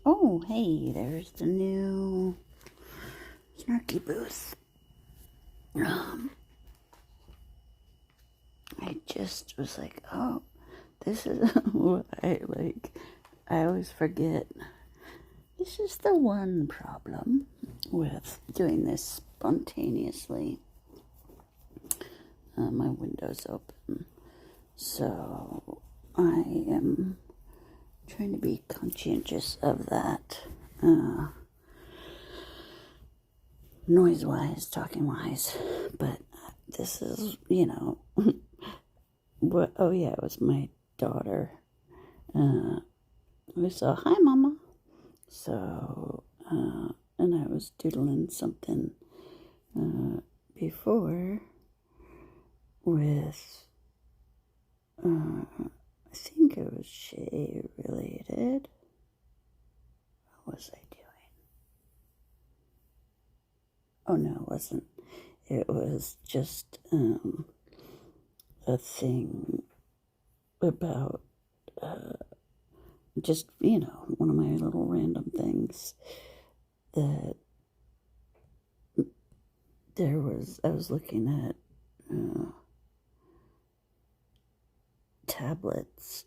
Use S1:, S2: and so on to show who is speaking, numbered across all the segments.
S1: Oh, hey, there's the new snarky booth. I just was like, oh, this is what I like. I always forget. This is the one problem with doing this spontaneously. My window's open, so I am trying to be conscientious of that. Noise-wise, talking-wise, but this is, what? Oh yeah, it was my daughter. We saw, hi, Mama. So, and I was doodling something before with, I think it was Shay related. What was I doing? Oh no, it wasn't. It was just a thing about just, one of my little random things that I was looking at tablets,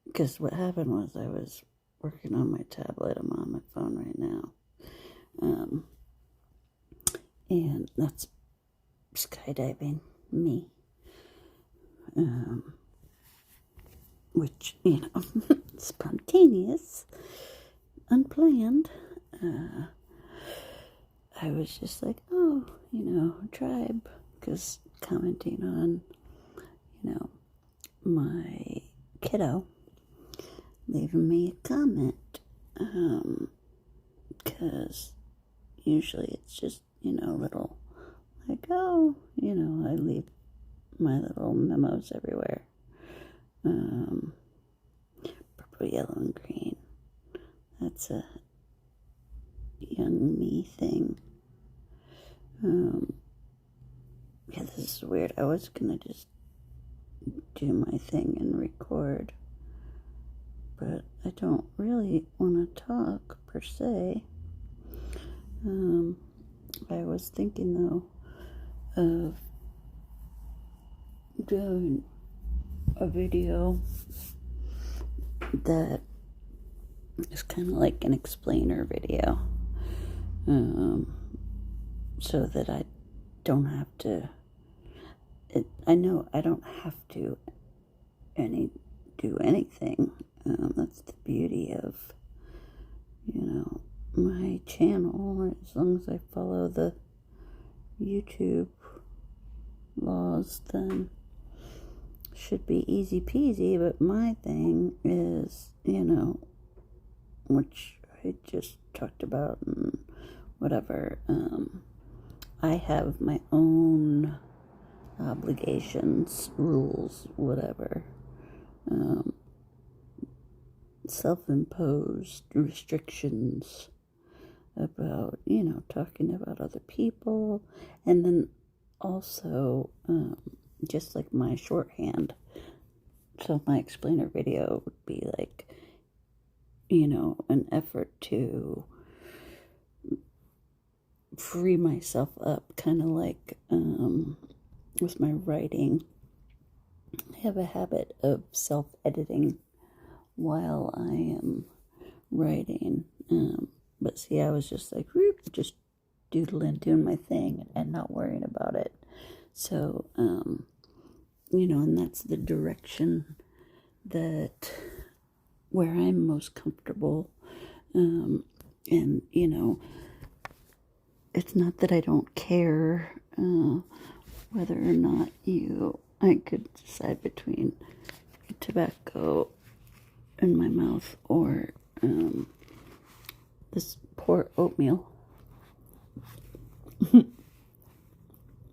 S1: because what happened was I was working on my tablet. I'm on my phone right now, and that's skydiving me, which, spontaneous, unplanned. I was just like, oh, tribe, because commenting on, my kiddo leaving me a comment, because usually it's just, little, like, oh, I leave my little memos everywhere, purple, yellow, and green. That's a young me thing. Yeah, this is weird. I was gonna just do my thing and record, but I don't really want to talk per se. I was thinking though of doing a video that is kind of like an explainer video, so that I don't have to, I know I don't have to do anything. That's the beauty of, my channel. As long as I follow the YouTube laws, then should be easy peasy. But my thing is, which I just talked about and whatever, I have my own obligations, rules, whatever, self-imposed restrictions about, talking about other people, and then also, just like my shorthand. So my explainer video would be like, an effort to free myself up, kind of like with my writing. I have a habit of self-editing while I am writing, but see, I was just like, just doodling, doing my thing and not worrying about it. So, and that's the direction that where I'm most comfortable. And, it's not that I don't care whether or not I could decide between tobacco in my mouth or this poor oatmeal.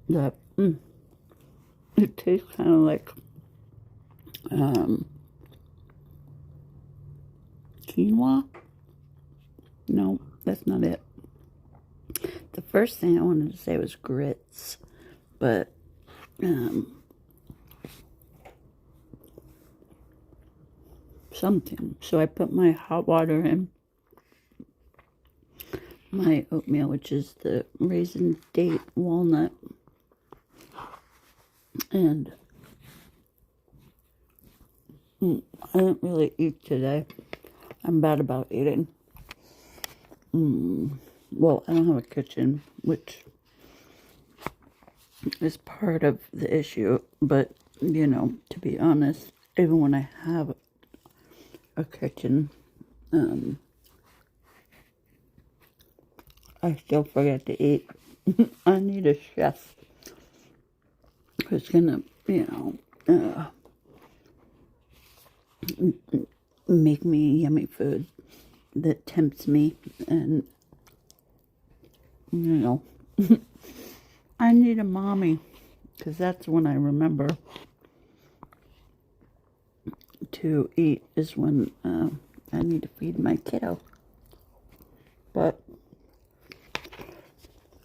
S1: That it tastes kind of like quinoa. No, that's not it. The first thing I wanted to say was grits, but something. So I put my hot water in, my oatmeal, which is the raisin, date, walnut, and I didn't really eat today. I'm bad about eating. Well, I don't have a kitchen, which is part of the issue, but, you know, to be honest, even when I have a kitchen, I still forget to eat. I need a chef who's gonna, you know, make me yummy food that tempts me, and, you know, I need a mommy, because that's when I remember to eat, is when I need to feed my kiddo. But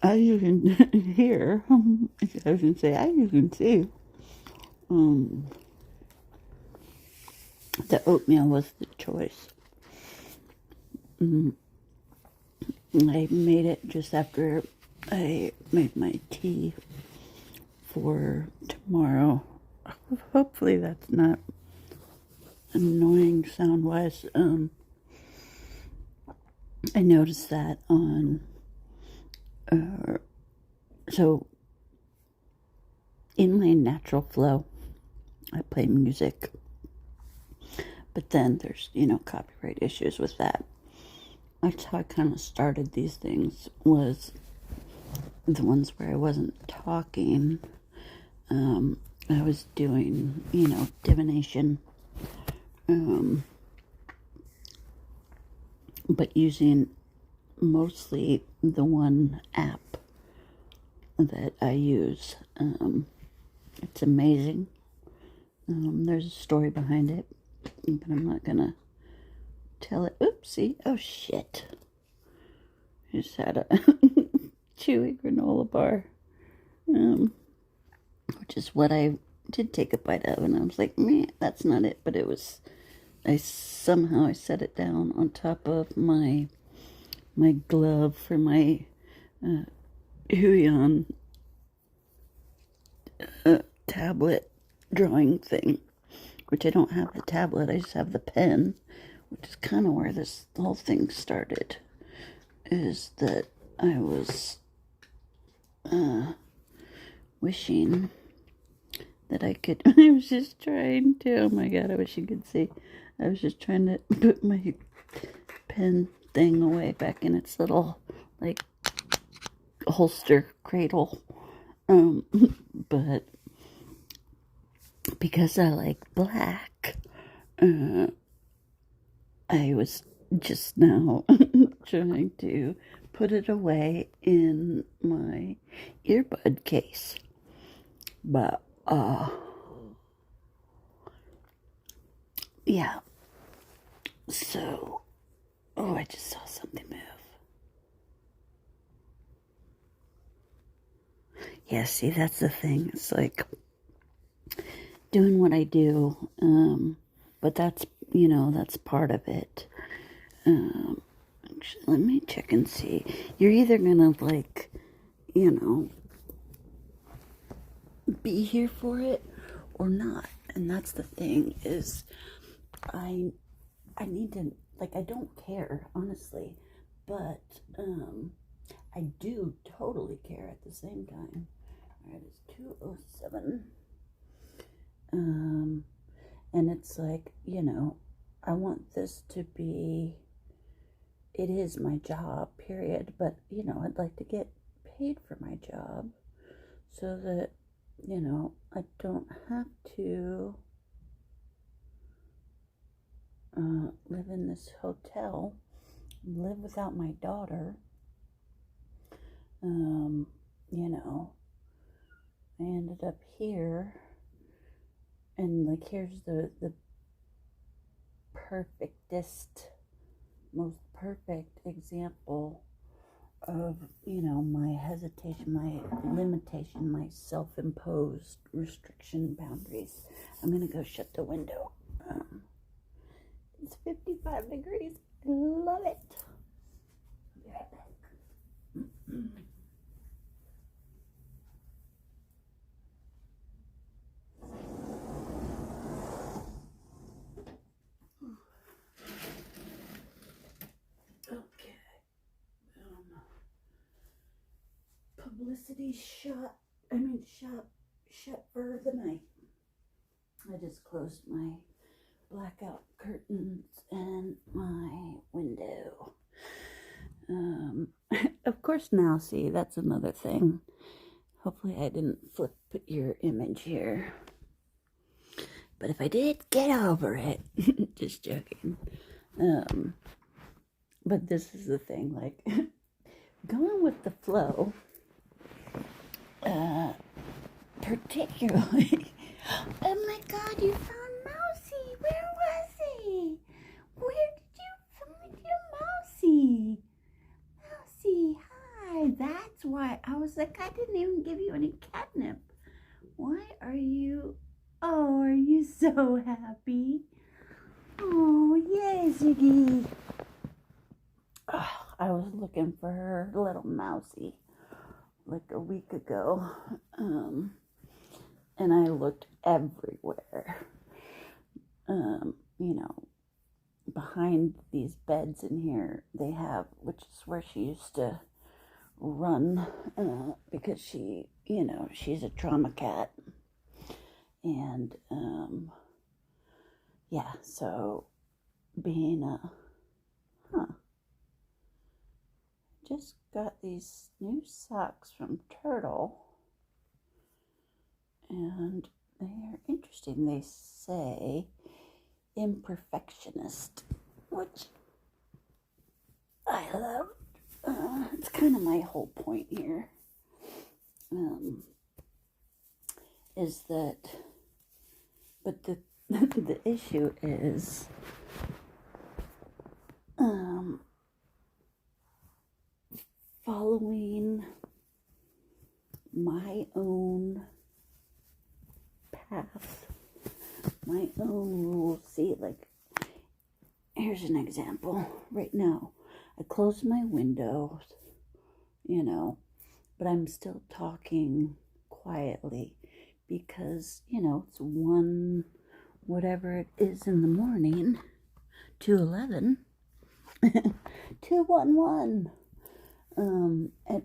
S1: as you can hear, I was going to say, as you can see, the oatmeal was the choice. I made it just after I made my tea for tomorrow. Hopefully that's not annoying sound-wise. I noticed that on, so in my natural flow, I play music, but then there's, you know, copyright issues with that. That's how I kind of started these things, was the ones where I wasn't talking. I was doing, you know, divination, but using mostly the one app that I use. It's amazing. There's a story behind it, but I'm not gonna tell it. Oopsie. Oh, shit. I just had a chewy granola bar, which is what I did take a bite of, and I was like, meh, that's not it. But it was, I set it down on top of my glove for my Huion tablet drawing thing, which I don't have the tablet, I just have the pen, which is kind of where this whole thing started, is that I was wishing that I could, I was just trying to, oh my god, I wish you could see, I was just trying to put my pen thing away back in its little, like, holster cradle, but because I like black, I was just now trying to put it away in my earbud case, but yeah, so, oh, I just saw something move. Yeah, see, that's the thing, it's like doing what I do, but that's, you know, that's part of it. Actually, let me check and see. You're either gonna, like, you know, be here for it or not, and that's the thing, is I need to, like, I don't care, honestly, but I do totally care at the same time. Alright, it's 2:07. And it's like, you know, I want this to be, it is my job, period, but, you know, I'd like to get paid for my job so that, you know, I don't have to live in this hotel, live without my daughter. You know, I ended up here, and, like, here's the perfectest, most perfect example of, you know, my hesitation, my limitation, my self-imposed restriction boundaries. I'm gonna go shut the window. It's 55 degrees. I love it. I'll be right back. publicity shut for the night. I just closed my blackout curtains and my window. Of course now, see, that's another thing. Hopefully I didn't flip your image here. But if I did, get over it. Just joking. But this is the thing, like, going with the flow, particularly, oh my God, you found Mousy. Where was he? Where did you find your Mousy? Mousy, hi. That's why I was like, I didn't even give you any catnip. Why are you, oh, are you so happy? Oh, yay, Ziggy. Oh, I was looking for her little Mousy like a week ago, and I looked everywhere, you know, behind these beds in here they have, which is where she used to run, because she, you know, she's a trauma cat, and, yeah, so being a, just got these new socks from Turtle, and they are interesting. They say imperfectionist, which I love. It's kind of my whole point here, is that, but the the issue is, following my own path, my own rules. See, like, here's an example. Right now, I closed my windows, you know, but I'm still talking quietly because, you know, it's whatever it is in the morning, 2:11, 2:11.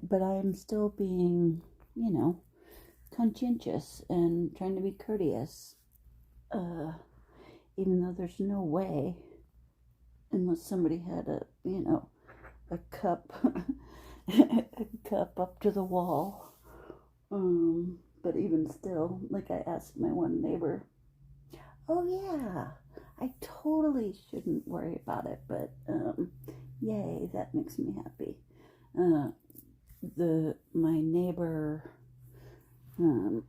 S1: But I'm still being, you know, conscientious and trying to be courteous, even though there's no way, unless somebody had a, you know, a cup, a cup up to the wall. But even still, like, I asked my one neighbor, oh yeah, I totally shouldn't worry about it, but, yay, that makes me happy. My neighbor, who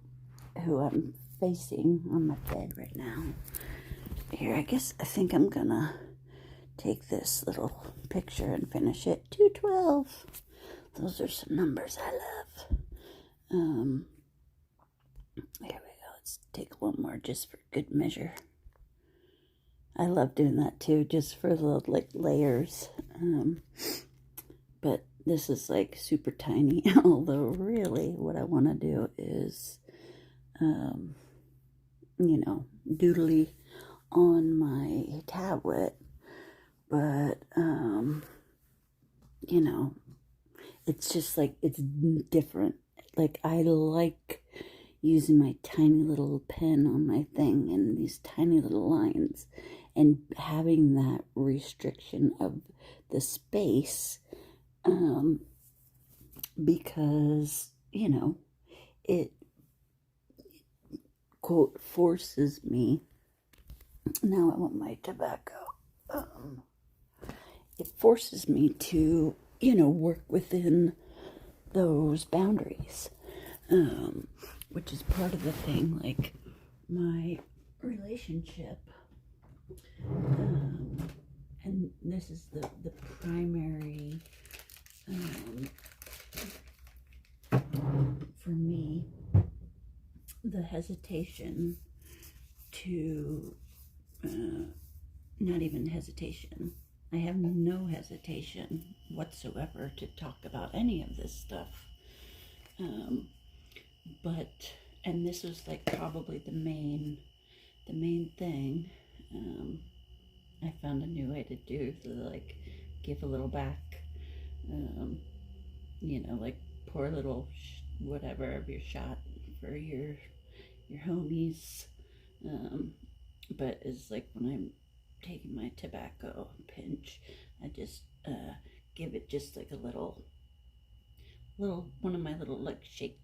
S1: I'm facing on my bed right now, here, I think I'm gonna take this little picture and finish it. 212. Those are some numbers I love. Here we go. Let's take one more just for good measure. I love doing that too, just for the, like, layers. But this is like super tiny, although really what I want to do is, you know, doodly on my tablet, but, you know, it's just like, it's different. Like, I like using my tiny little pen on my thing and these tiny little lines, and having that restriction of the space, because, you know, it, quote, forces me, now I want my tobacco, it forces me to, you know, work within those boundaries, which is part of the thing, like, my relationship, and this is the primary, for me, the hesitation to, not even hesitation, I have no hesitation whatsoever to talk about any of this stuff, but, and this was like probably the main thing, I found a new way to do, to, like, give a little back, you know, like, poor little whatever of your shot for your homies. But it's like when I'm taking my tobacco pinch, I just give it just like a little one of my little like shake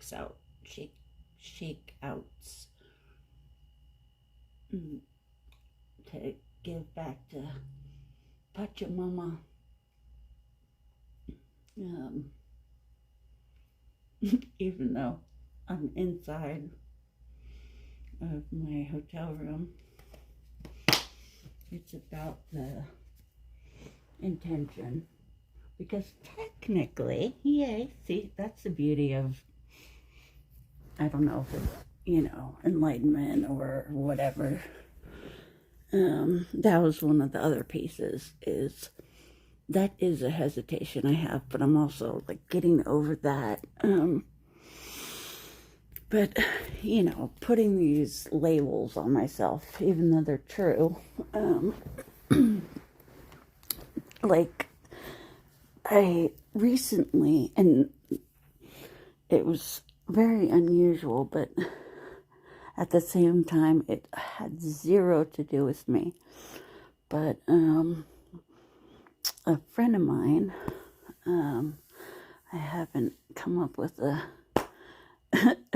S1: outs to give back to Pachamama. Even though I'm inside of my hotel room, it's about the intention, because technically, yay, see, that's the beauty of, I don't know if it's, enlightenment or whatever. That was one of the other pieces, is that is a hesitation I have, but I'm also like getting over that. But, putting these labels on myself, even though they're true, like, I recently, and it was very unusual, but at the same time, it had zero to do with me. But, a friend of mine, I haven't come up with a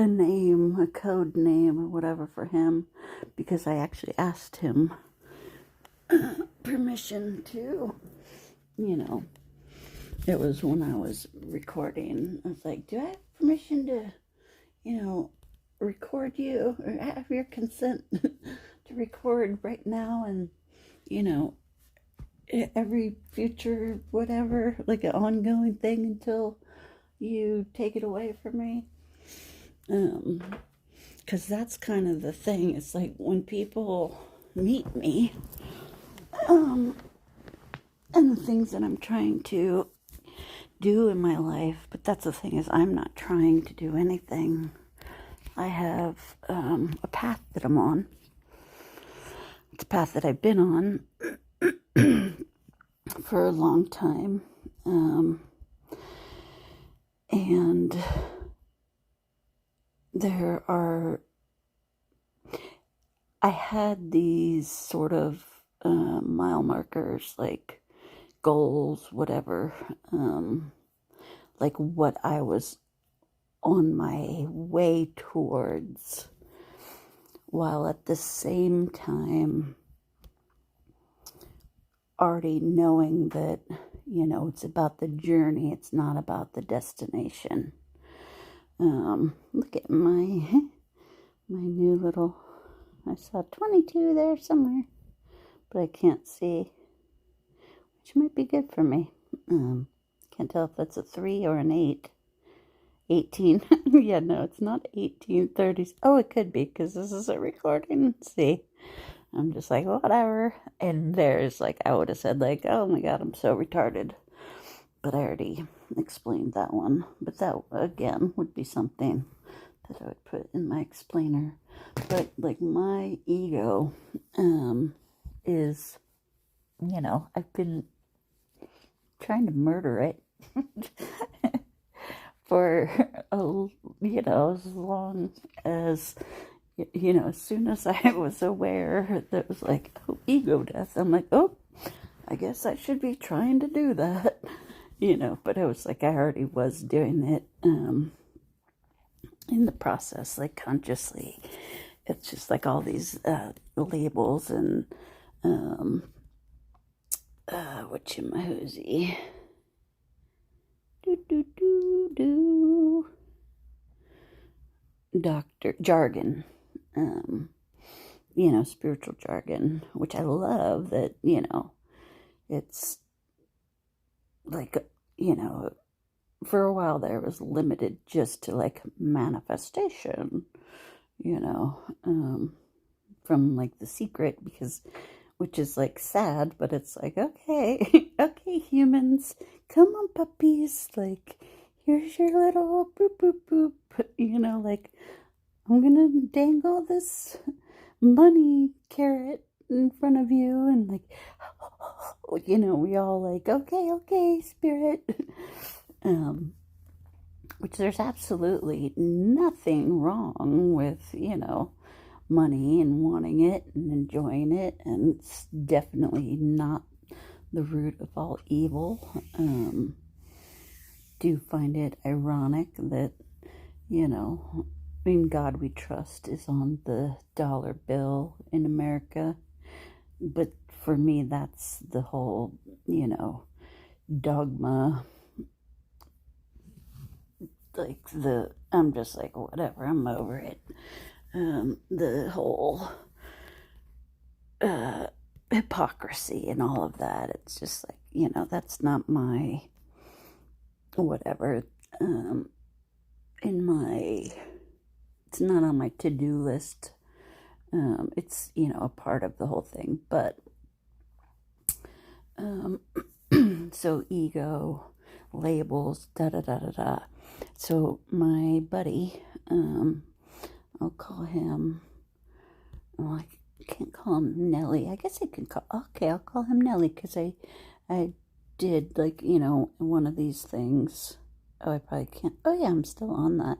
S1: name, a code name or whatever for him, because I actually asked him permission to, it was when I was recording. I was like, do I have permission to, record you, or have your consent to record right now, and, every future whatever, like an ongoing thing until you take it away from me? Because that's kind of the thing. It's like when people meet me, and the things that I'm trying to do in my life, but that's the thing, is I'm not trying to do anything. I have a path that I'm on. It's a path that I've been on for a long time, and I had these sort of mile markers, like goals, whatever, like what I was on my way towards, while at the same time already knowing that, it's about the journey, it's not about the destination. Look at my new little, I saw 22 there somewhere, but I can't see, which might be good for me. Can't tell if that's a 3 or an 8. 18. Yeah, no, it's not 1830s. Oh, it could be, because this is a recording. See, I'm just like, whatever. And there's like, I would have said like, oh my God, I'm so retarded. But I already explained that one. But that, again, would be something that I would put in my explainer. But like my ego is, I've been trying to murder it for, as long as, as soon as I was aware that it was like, oh, ego death, I'm like, oh, I guess I should be trying to do that, but it was like I already was doing it in the process, like consciously. It's just like all these labels and 𝒄𝒊𝒂𝒐. Doctor jargon, spiritual jargon, which I love. That, it's like, for a while there, it was limited just to like manifestation, from like The Secret, which is like sad, but it's like, okay, okay, humans, come on, puppies, like, here's your little boop, boop, boop, like, I'm gonna dangle this money carrot in front of you, and like, we all like, okay, spirit. which there's absolutely nothing wrong with, money and wanting it and enjoying it, and it's definitely not the root of all evil. Do find it ironic that, in God We Trust is on the dollar bill in America, but for me that's the whole, dogma. Like I'm just like, whatever, I'm over it. The whole hypocrisy and all of that, it's just like, that's not my whatever. It's not on my to-do list. It's, a part of the whole thing, but so ego, labels, da-da-da-da-da. So my buddy, I'll call him, I can't call him Nelly. I guess I'll call him Nelly, because I did, like, one of these things. Oh, I probably can't. Oh, yeah, I'm still on that.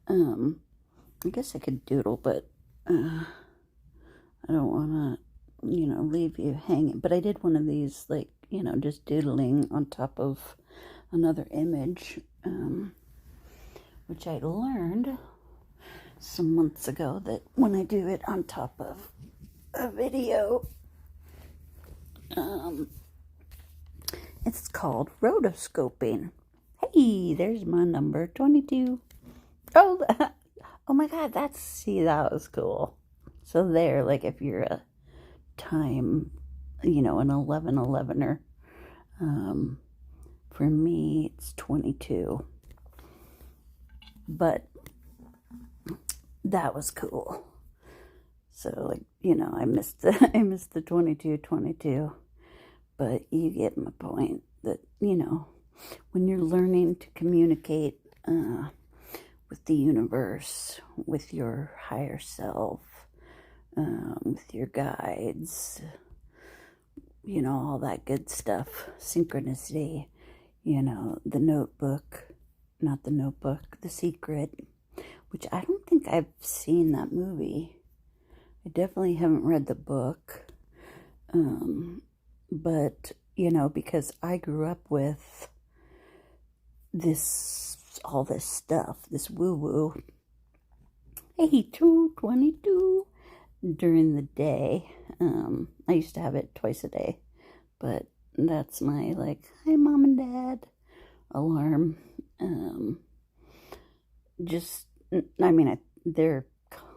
S1: I guess I could doodle, but I don't want to, leave you hanging. But I did one of these, like, just doodling on top of another image, which I learned some months ago that when I do it on top of a video, it's called rotoscoping. Hey, there's my number, 22. Oh, oh my God, that was cool. So there, like, if you're a time, an 11-11er, for me, it's 22. But that was cool. So, like, I missed the 22, but you get my point that, when you're learning to communicate with the universe, with your higher self, with your guides, all that good stuff, synchronicity, the Notebook, not The Notebook, The Secret, which I don't think I've seen that movie. I definitely haven't read the book, but, because I grew up with all this stuff, this woo-woo, hey, 222, during the day. I used to have it twice a day, but that's my, like, hi, Mom and Dad alarm. They're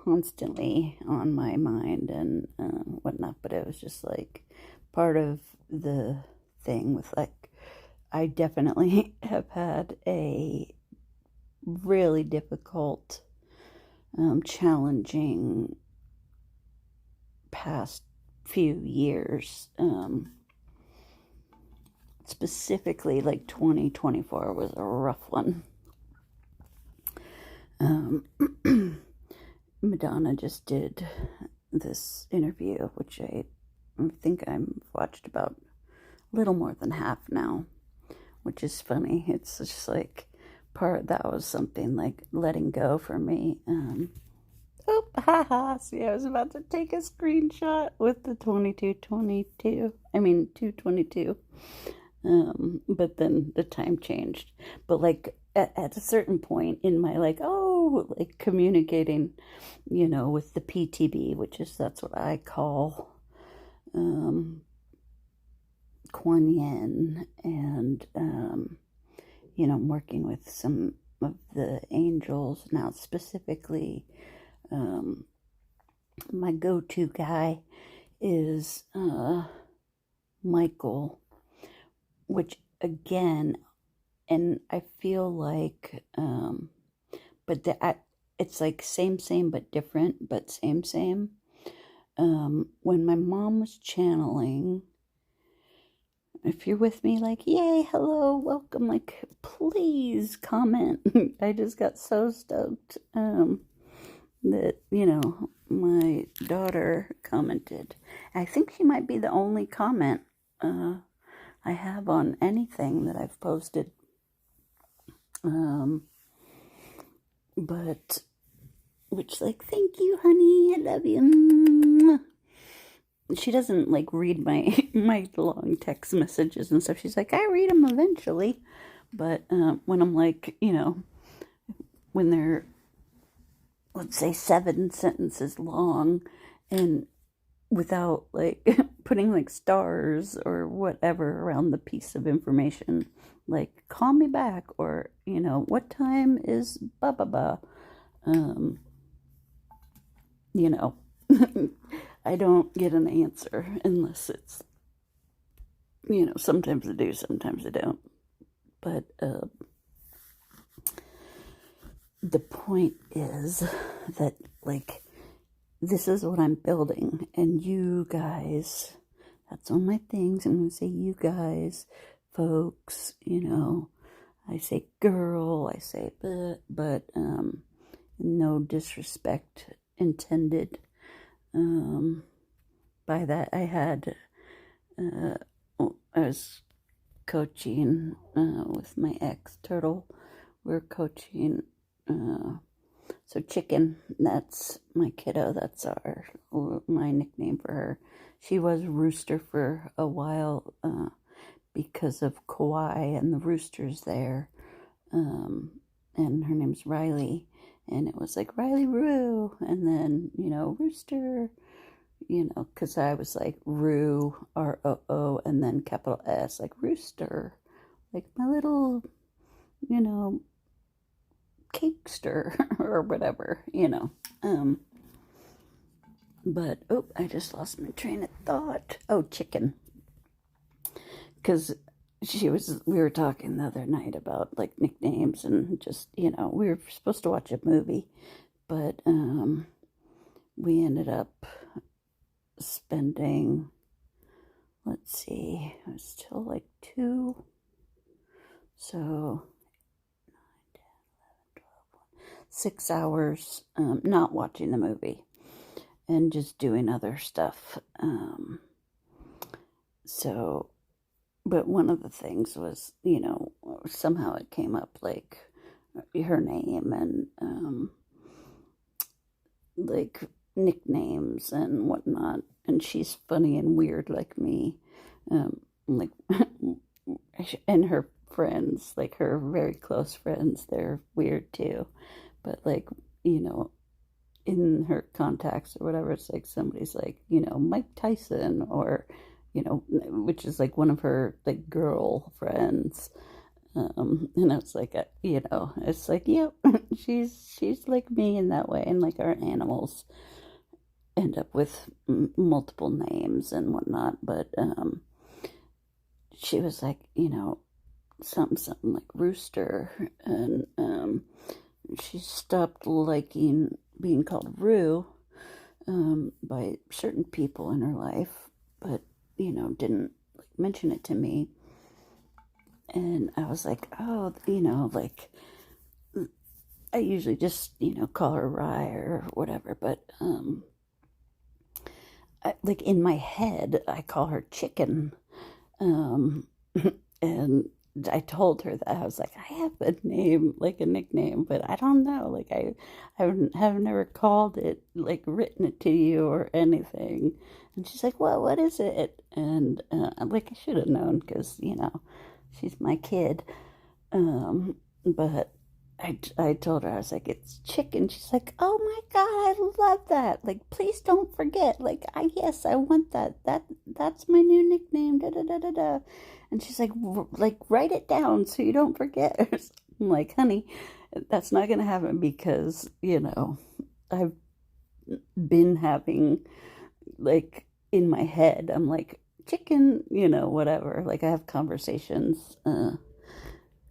S1: constantly on my mind and whatnot, but it was just, like, part of the thing with, like, I definitely have had a really difficult, challenging past few years. Specifically, like, 2024 was a rough one. Madonna just did this interview, which I think I've watched about a little more than half now, which is funny. It's just like that was something like letting go for me. See, I was about to take a screenshot with the 222. But then the time changed. But, like, at a certain point in my, like, communicating, with the PTB, that's what I call Kuan Yin, and I'm working with some of the angels now. Specifically, my go-to guy is Michael, which, again, and I feel like, it's like same, but different, but same. When my mom was channeling, if you're with me, like, yay, hello, welcome, like, please comment. I just got so stoked that, my daughter commented. I think she might be the only comment I have on anything that I've posted But, which, like, thank you, honey, I love you. She doesn't, like, read my long text messages and stuff. She's like, I read them eventually. But when I'm like, when they're, let's say, 7 sentences long, and without, like, putting, like, stars or whatever around the piece of information, like, call me back, or, what time is blah, blah, blah, I don't get an answer unless it's, sometimes I do, sometimes I don't. But the point is that, like, this is what I'm building, and you guys, that's one of my things. I'm going to say you guys, folks, I say girl, I say but no disrespect intended by that. I was coaching with my ex Turtle. We're coaching, so Chicken, that's my kiddo, that's my nickname for her. She was Rooster for a while because of Kauai and the roosters there, and her name's Riley, and it was like Riley Roo, and then, Rooster, because I was like Roo, ROO, and then capital S, like Rooster, like my little, cakester, or whatever, but, I just lost my train of thought. Chicken. Because we were talking the other night about, like, nicknames, and just, we were supposed to watch a movie, but, we ended up spending, let's see, it was till like 2, so 6 hours, not watching the movie, and just doing other stuff, so, but one of the things was, somehow it came up, like, her name, and, like, nicknames and whatnot, and she's funny and weird like me, like, and her friends, like, her very close friends, they're weird too, but, like, in her contacts or whatever, it's like somebody's like, Mike Tyson, or, which is like one of her, like, girl friends, and it's like, it's like, yep, she's like me in that way, and, like, our animals end up with multiple names and whatnot, but she was like, something like Rooster, and she stopped liking being called Roo by certain people in her life, but, didn't, like, mention it to me, and I was like, like, I usually just, call her Rye or whatever, but, like, in my head, I call her Chicken, and I told her that, I was like, I have a name, like, a nickname, but I don't know, like, I have never called it, like, written it to you or anything, and she's like, well, what is it? And, like, I should have known, because, she's my kid, but I told her, I was like, it's Chicken. She's like, oh my God, I love that. Like, please don't forget. Like, yes, I want that. That's my new nickname. Da da da da da. And she's like, write it down so you don't forget. I'm like, honey, that's not gonna happen, because I've been having, like, in my head, I'm like, Chicken, whatever. Like, I have conversations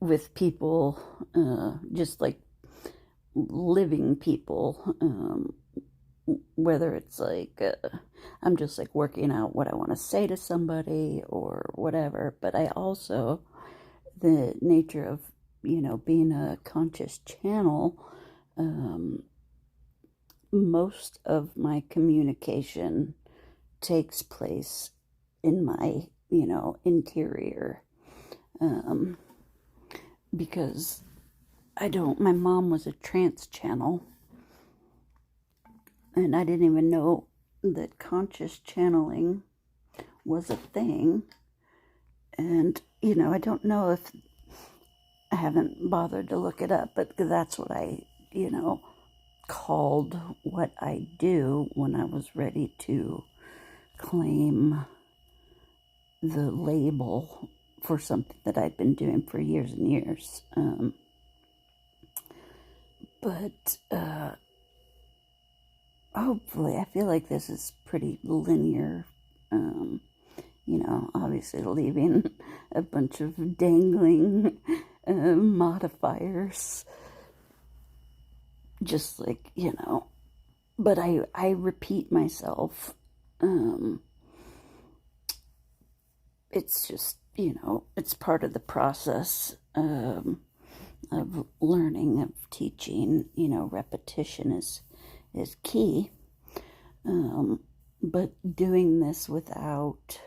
S1: with people, just like living people, whether it's like, I'm just like working out what I want to say to somebody or whatever, but I also, the nature of, being a conscious channel, most of my communication takes place in my, interior, because my mom was a trance channel, and I didn't even know that conscious channeling was a thing. And, I don't know if, I haven't bothered to look it up, but that's what I, called what I do when I was ready to claim the label for something that I'd been doing for years and years. But hopefully, I feel like this is pretty linear. Obviously leaving a bunch of dangling modifiers. Just like, but I repeat myself. It's just, it's part of the process of learning, of teaching. Repetition is key. But doing this without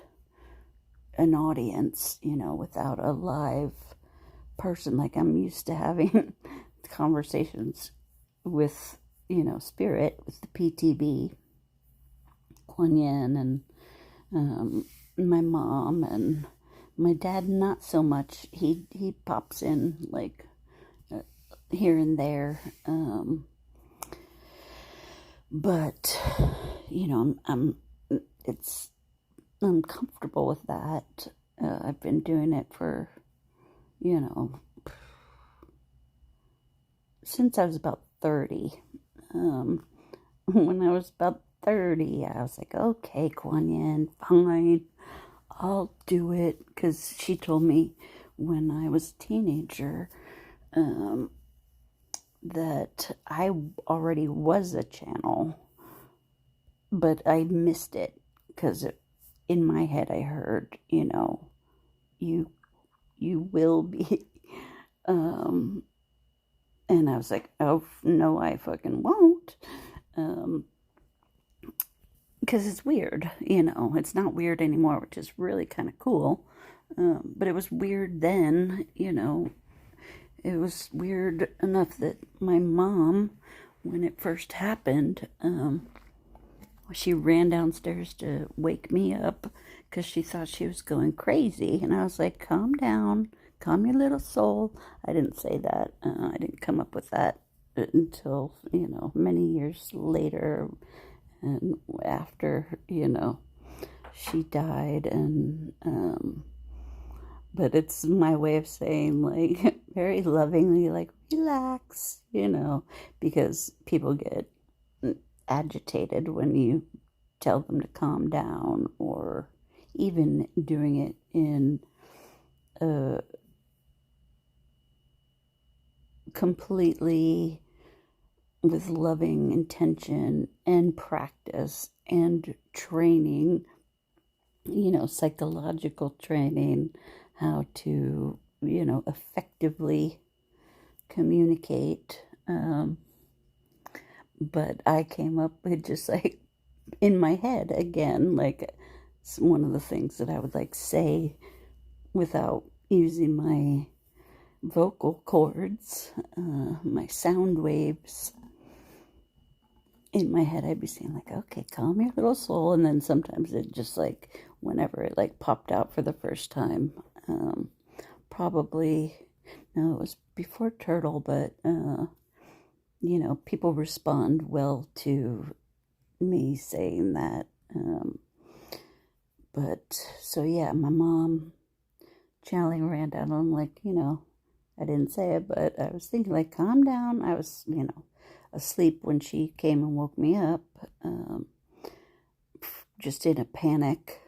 S1: an audience, without a live person, like I'm used to having conversations with, spirit, with the PTB, Kuan Yin, and my mom, and my dad, not so much. He pops in like here and there, but I'm comfortable with that. I've been doing it for, since I was about 30. When I was about 30, I was like, okay, Kuan Yin, fine, I'll do it. Because she told me when I was a teenager that I already was a channel, but I missed it because in my head I heard, you will be. And I was like, oh, no, I fucking won't. Because it's weird, It's not weird anymore, which is really kind of cool. But it was weird then, It was weird enough that my mom, when it first happened, she ran downstairs to wake me up because she thought she was going crazy. And I was like, calm down, calm your little soul. I didn't say that. I didn't come up with that until, many years later, and after, she died. And but it's my way of saying, like, very lovingly, like, relax, because people get agitated when you tell them to calm down, or even doing it in a completely with loving intention and practice and training, psychological training, how to, effectively communicate. But I came up with just like in my head again, like it's one of the things that I would like say without using my vocal cords, my sound waves. In my head, I'd be saying like, okay, calm your little soul. And then sometimes it just like, whenever it like popped out for the first time, probably, no, it was before Turtle, but, people respond well to me saying that. But, so yeah, my mom channeling ran down. I'm like, I didn't say it, but I was thinking like, calm down. I was, asleep when she came and woke me up, just in a panic.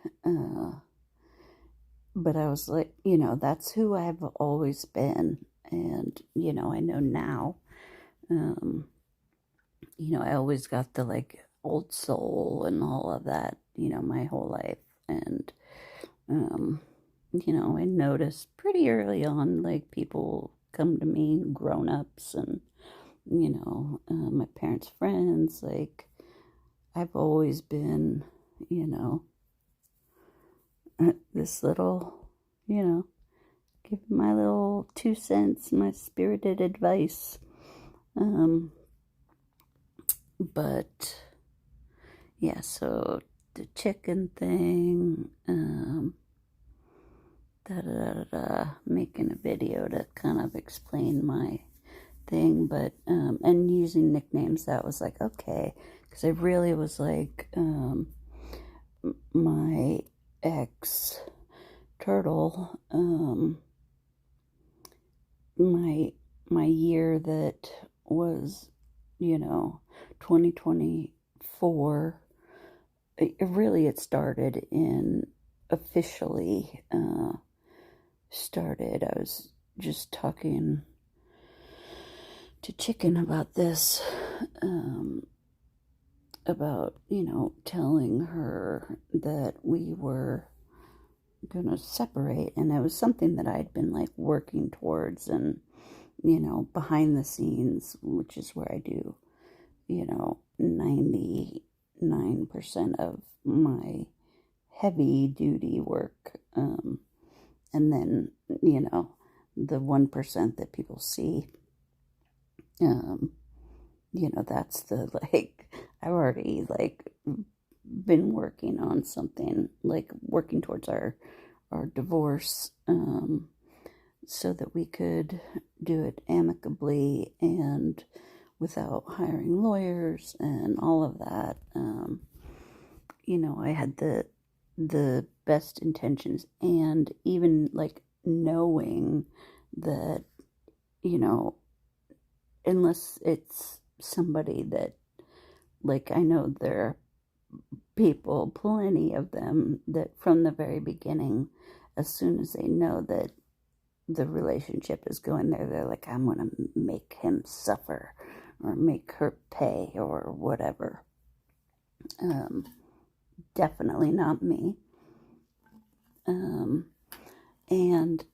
S1: But I was like, that's who I've always been. And, I know now, I always got the like old soul and all of that, my whole life. And, I noticed pretty early on, like people come to me, grown-ups, and, my parents' friends, like I've always been, this little, give my little 2 cents, my spirited advice. But yeah, so the chicken thing, making a video to kind of explain my thing, but and using nicknames, that was like, okay, because I really was like, my ex Turtle, my year that was, 2024, it started in, officially started, I was just talking to Chicken about this, about, telling her that we were gonna separate, and it was something that I'd been like working towards, and behind the scenes, which is where I do 99% of my heavy duty work, and then the 1% that people see, that's the, like, I've already like been working on something, like working towards our divorce, so that we could do it amicably and without hiring lawyers and all of that. I had the best intentions, and even like knowing that, unless it's somebody that, like, I know there are people, plenty of them, that from the very beginning, as soon as they know that the relationship is going there, they're like, I'm going to make him suffer or make her pay or whatever. Definitely not me. And,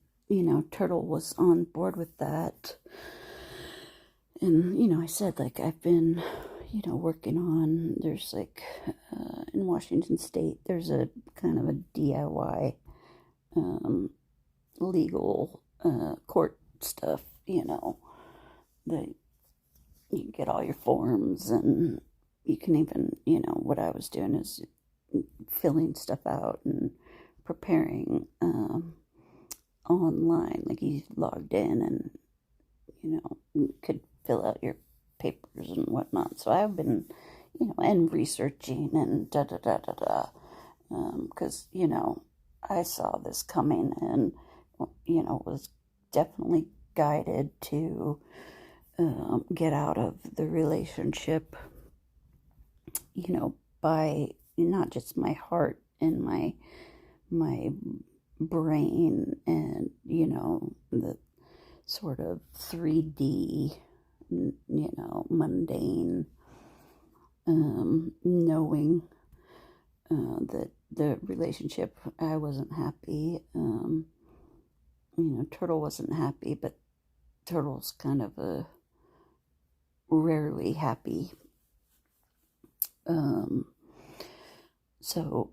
S1: Turtle was on board with that. And, I said, like, I've been, working on, there's like, in Washington State, there's a kind of a DIY, legal, court stuff, that you get all your forms, and you can even, what I was doing is filling stuff out and preparing, online, like you logged in and, you could fill out your papers and whatnot. So I've been, and researching and because, I saw this coming, and, was definitely guided to get out of the relationship, by not just my heart and my brain, and, the sort of 3D, mundane, knowing that the relationship, I wasn't happy. Turtle wasn't happy, but Turtle's kind of a rarely happy. So,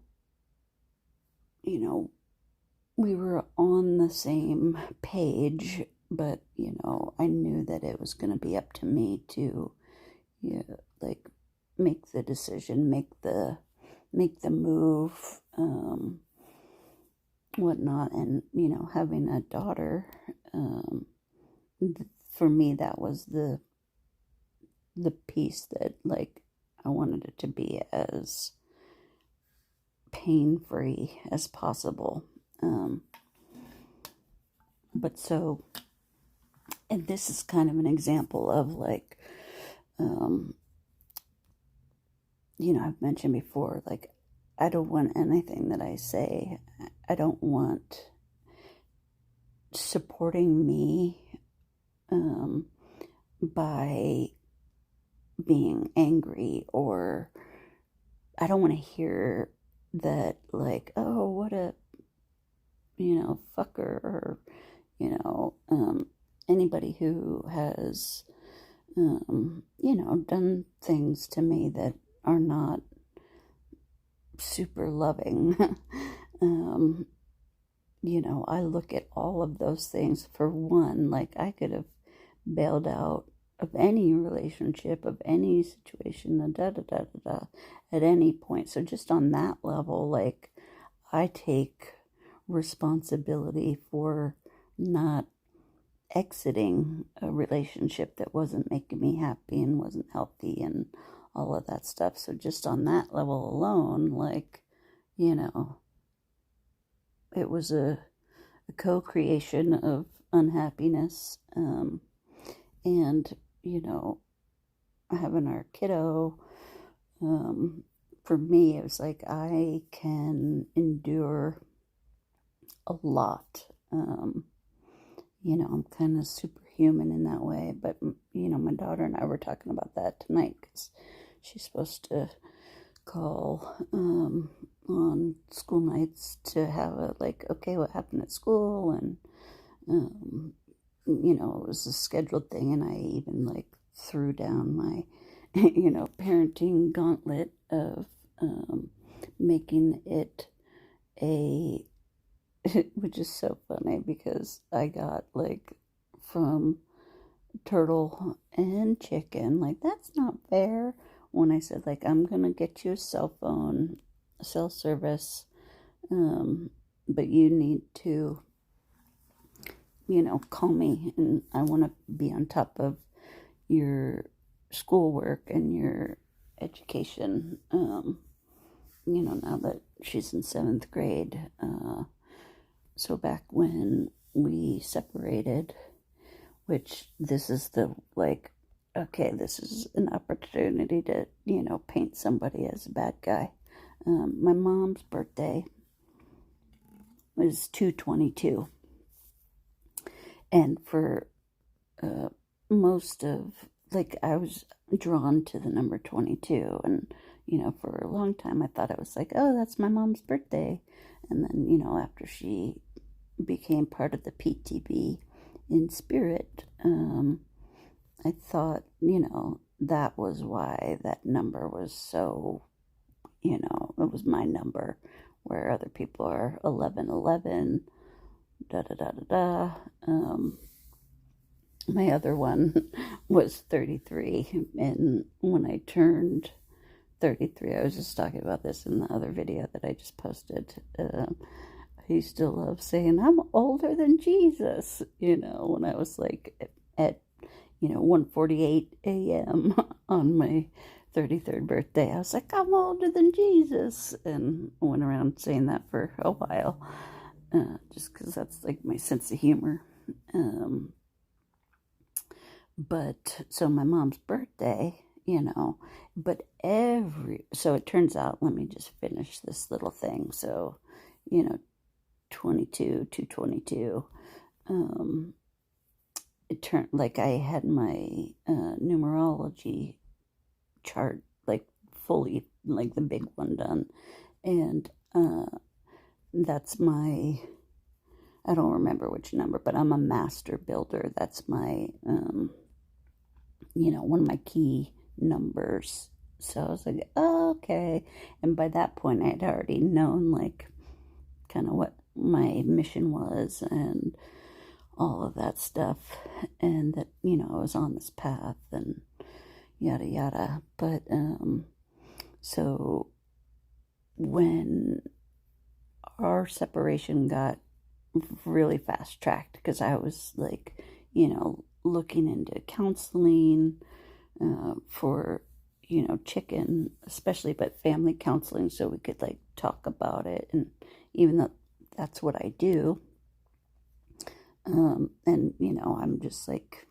S1: we were on the same page, but, I knew that it was going to be up to me to, like, make the decision, make the move, whatnot. And, having a daughter, for me, that was the piece that, like, I wanted it to be as pain-free as possible. But so, and this is kind of an example of, like, I've mentioned before, like, I don't want anything that I say, I don't want supporting me, by being angry, or I don't want to hear that, like, oh, what a, fucker, or, anybody who has, done things to me that are not super loving. I look at all of those things. For one, like, I could have bailed out of any relationship, of any situation, at any point. So just on that level, like, I take responsibility for not exiting a relationship that wasn't making me happy and wasn't healthy and all of that stuff. So just on that level alone, like, it was a co-creation of unhappiness, and having our kiddo, for me, it was like, I can endure a lot. I'm kind of superhuman in that way. But my daughter and I were talking about that tonight, because she's supposed to call on school nights to have a, like, okay, what happened at school, and it was a scheduled thing, and I even, like, threw down my parenting gauntlet of making it which is so funny, because I got, like, from Turtle and Chicken, like, that's not fair, when I said, like, I'm gonna get you a cell service, but you need to call me, and I want to be on top of your schoolwork and your education, now that she's in 7th grade. So back when we separated, which this is this is an opportunity to, paint somebody as a bad guy. My mom's birthday was 2/22. And for most of, like, I was drawn to the number 22. And, for a long time, I thought it was like, oh, that's my mom's birthday. And then, after she became part of the PTB in spirit, I thought, that was why that number was so, it was my number, where other people are 1111, my other one was 33, and when I turned 33, I was just talking about this in the other video that I just posted, I used to love saying, I'm older than Jesus, when I was, like, at 1:48 a.m. on my 33rd birthday. I was like, I'm older than Jesus, and I went around saying that for a while, just because that's, like, my sense of humor. But so my mom's birthday, but so it turns out, let me just finish this little thing. So, 222, it turned, like, I had my numerology chart, like, fully, like, the big one done, and that's my, I don't remember which number, but I'm a master builder. That's my one of my key numbers. So I was like, oh, okay. And by that point, I had already known, like, kind of what my mission was and all of that stuff, and that, I was on this path and yada yada. But so when our separation got really fast tracked, because I was, like, looking into counseling for Chicken especially, but family counseling, so we could, like, talk about it. And even though that's what I do, and I'm just, like,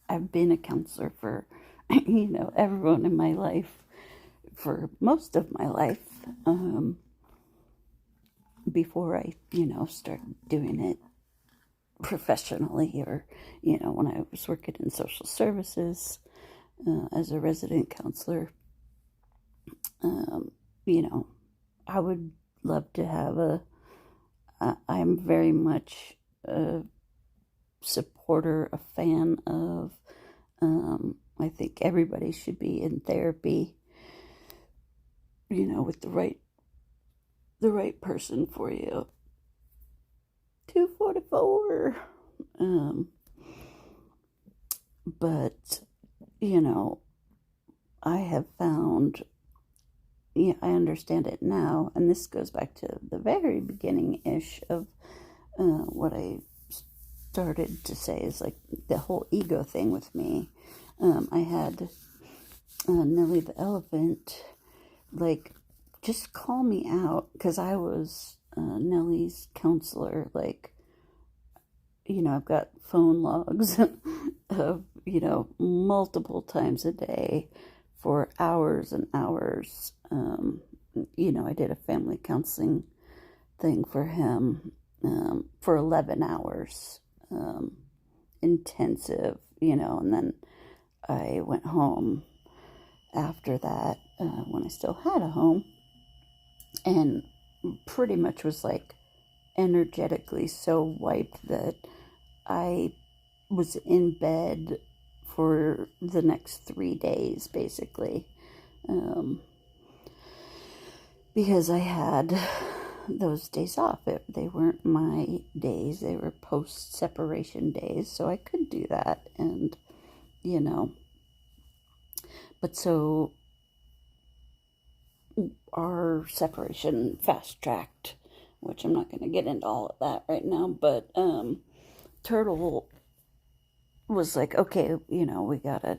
S1: I've been a counselor for everyone in my life for most of my life, before I started doing it professionally, or when I was working in social services as a resident counselor. I would love to have I'm very much a supporter, a fan of, I think everybody should be in therapy, with the right person for you. before. But, you know, I have found, yeah, I understand it now, and this goes back to the very beginning-ish of what I started to say is like the whole ego thing with me. I had 𝒕𝒉 the elephant, like, just call me out, because I was Nellie's counselor. Like, you know, I've got phone logs of, you know, multiple times a day for hours and hours. You know, I did a family counseling thing for him for 11 hours, intensive, you know, and then I went home after that when I still had a home, and pretty much was like energetically so wiped that I was in bed for the next 3 days, basically, because I had those days off. They weren't my days, they were post-separation days, so I could do that, and, you know, but so our separation fast-tracked, which I'm not going to get into all of that right now, but Turtle was like, okay, you know, we gotta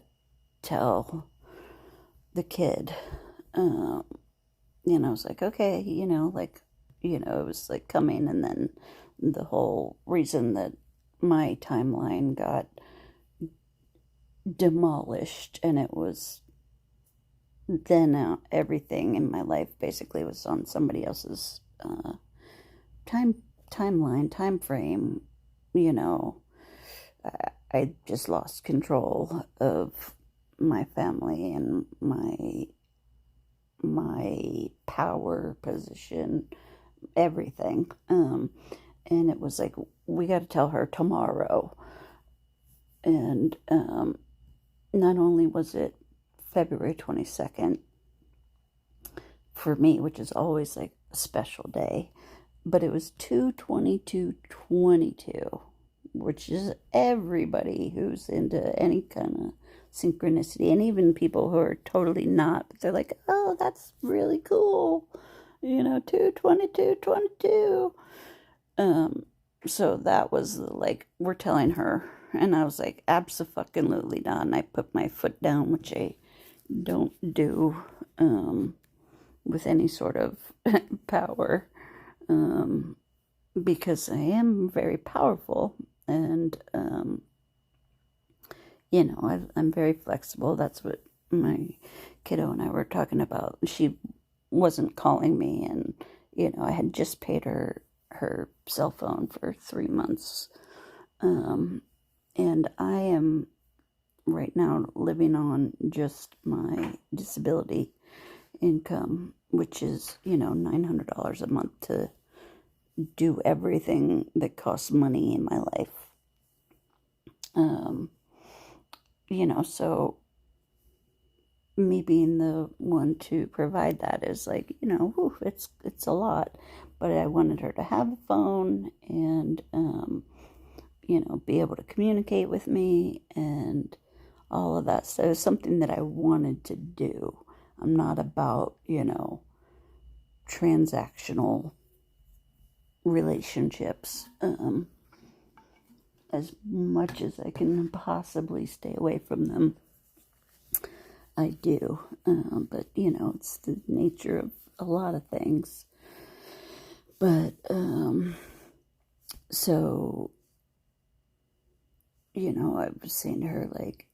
S1: tell the kid. You know, I was like, okay, you know, like, you know, it was like coming, and then the whole reason that my timeline got demolished, and it was then everything in my life basically was on somebody else's time frame. You know, I just lost control of my family and my power position, everything. And it was like, we got to tell her tomorrow. And not only was it February 22nd for me, which is always like a special day, but it was 2/22/22, which is everybody who's into any kind of synchronicity, and even people who are totally not, but they're like, oh, that's really cool, you know, 2/22/22. So that was like, we're telling her, and I was like, abso-fucking-lutely not, and I put my foot down, which I don't do with any sort of power, because I am very powerful, and you know, I'm very flexible. That's what my kiddo and I were talking about. She wasn't calling me, and, you know, I had just paid her cell phone for 3 months, and I am right now living on just my disability income, which is, you know, $900 a month to do everything that costs money in my life. You know, so me being the one to provide that is like, you know, whew, it's a lot, but I wanted her to have a phone and, you know, be able to communicate with me and all of that. So it was something that I wanted to do. I'm not about, you know, transactional relationships, as much as I can possibly stay away from them. I do, but, you know, it's the nature of a lot of things. But, so, you know, I was saying to her, like,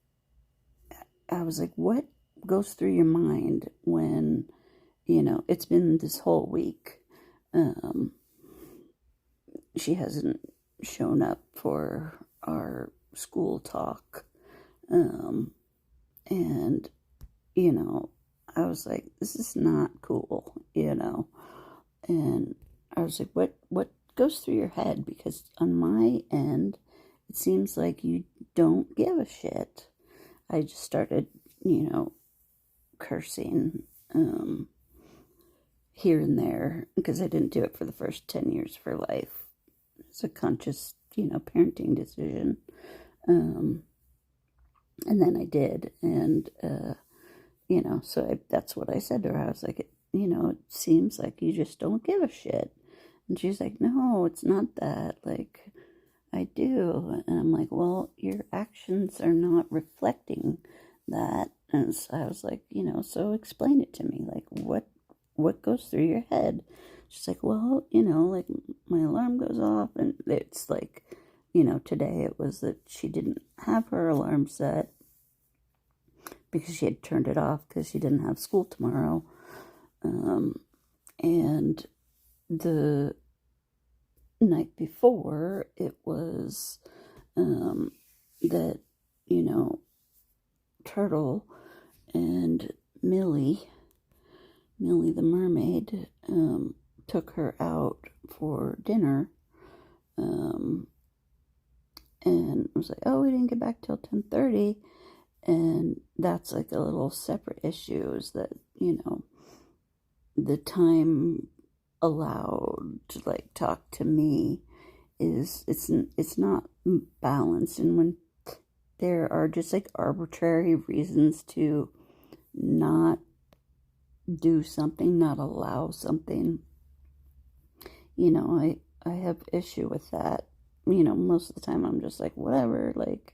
S1: I was like, what goes through your mind when, you know, it's been this whole week, she hasn't shown up for our school talk, and, you know, I was like, this is not cool, you know, and I was like, what goes through your head? Because on my end, it seems like you don't give a shit. I just started, you know, cursing, here and there, because I didn't do it for the first 10 years of her life. It's a conscious parenting decision. And then I did. And, so that's what I said to her. I was like, it seems like you just don't give a shit. And she's like, no, it's not that. Like, I do. And I'm like, well, your actions are not reflecting that. And so I was like, so explain it to me. Like, what goes through your head? She's like, well, like my alarm goes off. And it's like, today it was that she didn't have her alarm set because she had turned it off because she didn't have school tomorrow. And the night before, it was that, Turtle and Millie the mermaid, took her out for dinner, and I was like, oh, we didn't get back till 10:30, and that's like a little separate issue, is that, the time allowed to like talk to me it's not balanced, and when there are just like arbitrary reasons to not do something, not allow something, I have issue with that. Most of the time I'm just like, whatever, like,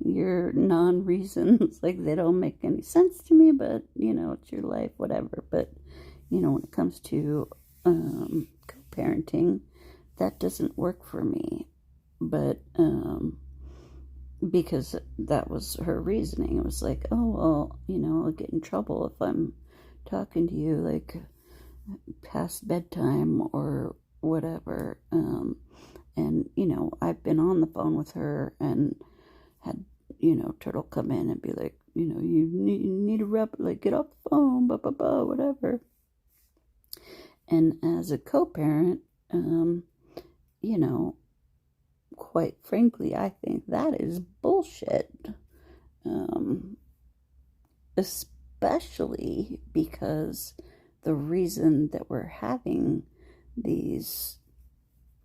S1: your non-reasons, like, they don't make any sense to me, but, it's your life, whatever. But, when it comes to co-parenting, that doesn't work for me. But, because that was her reasoning. It was like, oh, well, I'll get in trouble if I'm talking to you, like, past bedtime or whatever. And, I've been on the phone with her and had, Turtle come in and be like, you need to like, get off the phone, blah, blah, blah, whatever. And as a co-parent, quite frankly, I think that is bullshit. Especially because the reason that we're having these,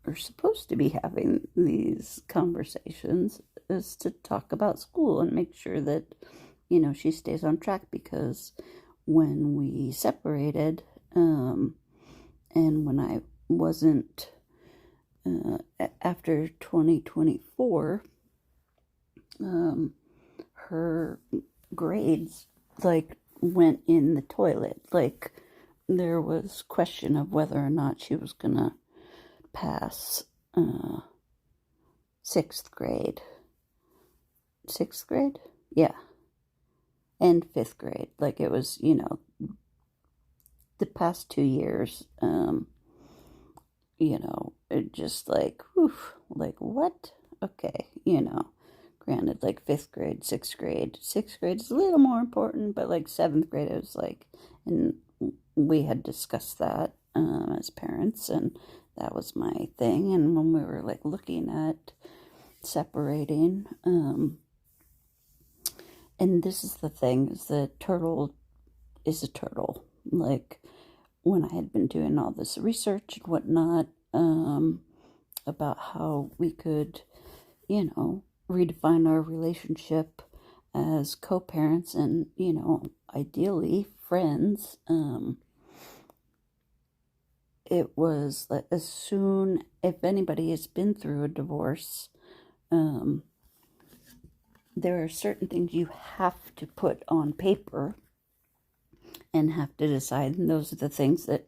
S1: or supposed to be having these conversations, is to talk about school and make sure that, she stays on track. Because when we separated, and when I wasn't, after 2024, her grades, like, went in the toilet. Like, there was question of whether or not she was gonna pass 6th grade. 6th grade? Yeah. And 5th grade. Like, it was, the past 2 years, it just like, whew, like, what? Okay, granted, like, 5th grade, 6th grade. 6th grade is a little more important, but like 7th grade, it was like, and we had discussed that as parents, and that was my thing. And when we were like looking at separating, and this is the thing, is that Turtle is a turtle. Like, when I had been doing all this research and whatnot, about how we could, redefine our relationship as co-parents and, ideally friends, it was like, as soon, if anybody has been through a divorce, there are certain things you have to put on paper and have to decide. And those are the things that,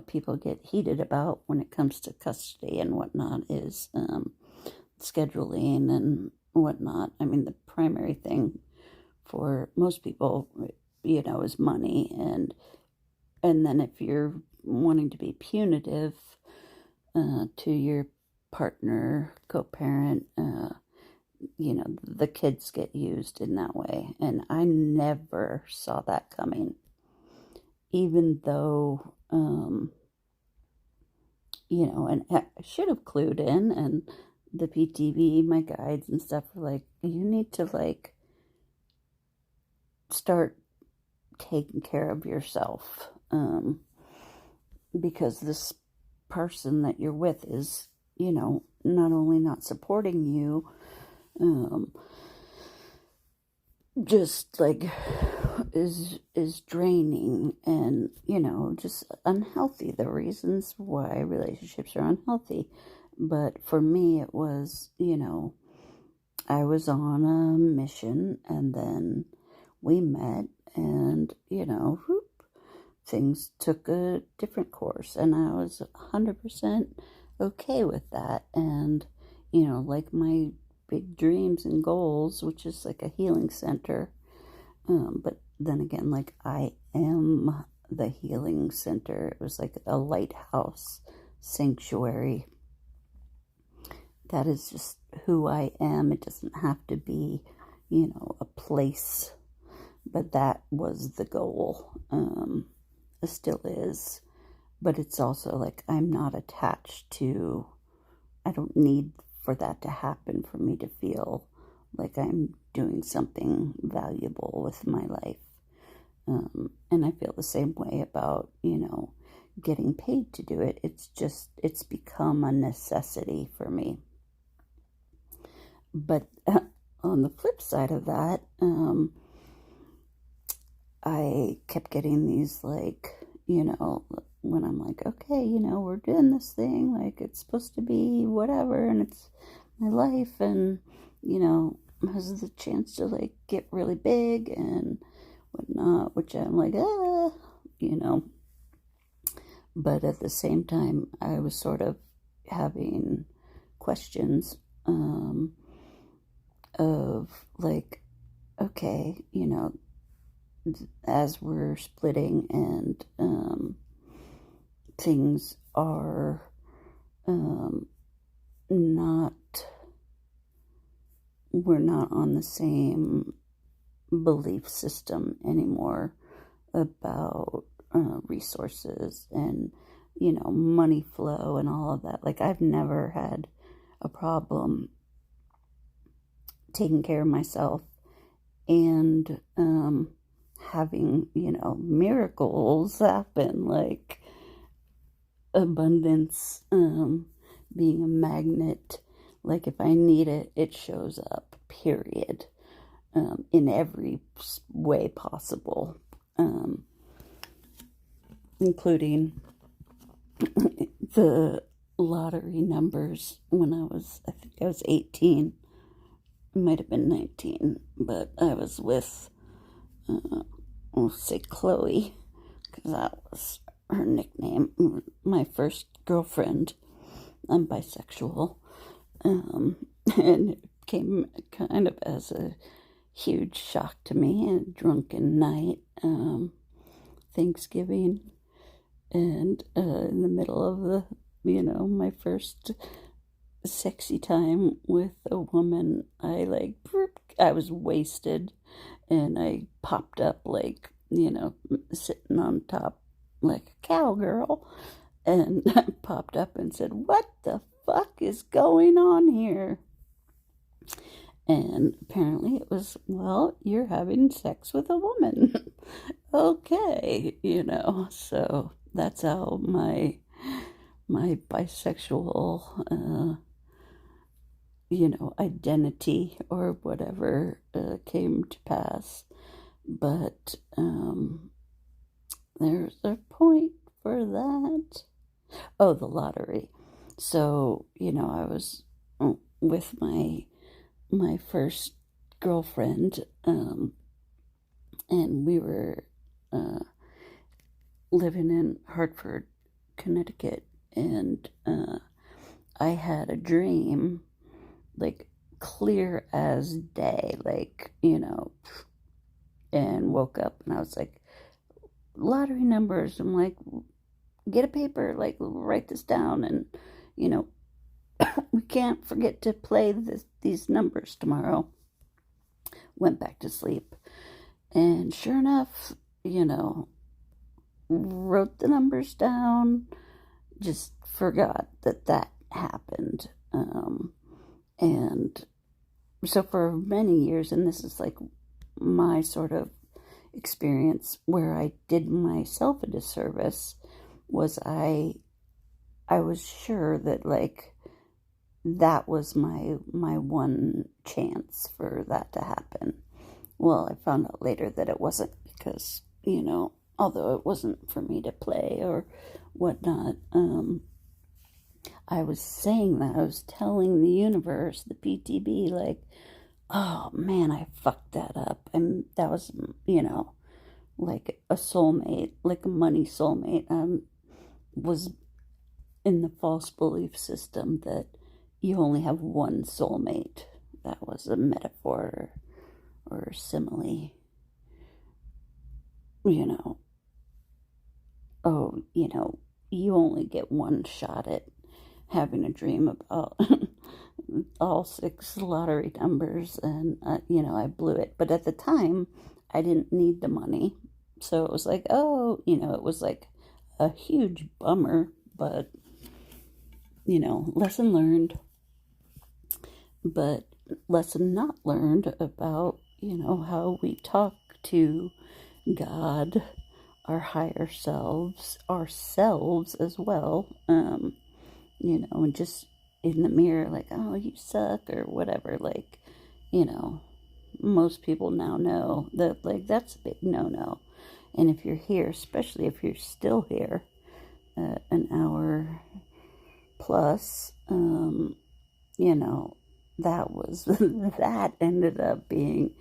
S1: people get heated about when it comes to custody and whatnot, is scheduling and whatnot. I mean, the primary thing for most people, is money. And then if you're wanting to be punitive to your partner, co-parent, the kids get used in that way. And I never saw that coming. Even though, and I should have clued in, and the PTV, my guides and stuff were like, you need to, like, start taking care of yourself, because this person that you're with is you know, not only not supporting you, just like is draining and, you know, just unhealthy. The reasons why relationships are unhealthy. But for me, it was, you know, I was on a mission, and then we met, and, you know, whoop, things took a different course, and I was 100% okay with that. And, you know, like my big dreams and goals, which is like a healing center, but then again, like, I am the healing center. It was like a lighthouse sanctuary. That is just who I am. It doesn't have to be, you know, a place, but that was the goal. It still is, but it's also like I'm not attached to, I don't need for that to happen for me to feel like I'm doing something valuable with my life. And I feel the same way about, you know, getting paid to do it. It's become a necessity for me. But on the flip side of that, I kept getting these, like, you know, when I'm like, okay, you know, we're doing this thing, like, it's supposed to be whatever, and it's my life, and, you know, has the chance to, like, get really big and whatnot, which I'm like, you know. But at the same time, I was sort of having questions of, like, okay, you know, as we're splitting and things are we're not on the same belief system anymore about resources and, you know, money flow and all of that. Like, I've never had a problem taking care of myself and having, you know, miracles happen, like abundance, being a magnet. Like, if I need it, it shows up, period, in every way possible, including the lottery numbers. When I think I was 18, it might have been 19, but I was with, we'll say Chloe, because that was her nickname, my first girlfriend. I'm bisexual, and it came kind of as a huge shock to me. A drunken night, Thanksgiving, and in the middle of the, you know, my first sexy time with a woman, I was wasted, and I popped up, like, you know, sitting on top like a cowgirl, and I popped up and said, "What the fuck is going on here?" And apparently it was, well, you're having sex with a woman. Okay, you know, so that's how my bisexual, you know, identity or whatever came to pass. But there's a point for that. Oh, the lottery. So, you know, I was with my first girlfriend, and we were living in Hartford, Connecticut, and I had a dream, like, clear as day, like, you know, and woke up and I was like, lottery numbers. I'm like, get a paper, like, write this down, and, you know, we can't forget to play these numbers tomorrow. Went back to sleep, and sure enough, you know, wrote the numbers down, just forgot that happened. And so for many years, and this is like my sort of experience where I did myself a disservice, was I was sure that, like, that was my one chance for that to happen. Well, I found out later that it wasn't, because, you know, although it wasn't for me to play or whatnot, I was saying that, I was telling the universe, the PTB, like, oh man, I fucked that up. And that was, you know, like a soulmate, like a money soulmate. Was in the false belief system that you only have one soulmate. That was a metaphor or simile. You know, oh, you know, you only get one shot at having a dream about all 6 lottery numbers, and, you know, I blew it. But at the time, I didn't need the money. So it was like, oh, you know, it was like a huge bummer, but, you know, lesson learned. But lesson not learned about, you know, how we talk to God, our higher selves, ourselves as well, you know, and just in the mirror, like, oh, you suck, or whatever, like, you know, most people now know that, like, that's a big no-no. And if you're here, especially if you're still here, an hour plus, you know, that ended up being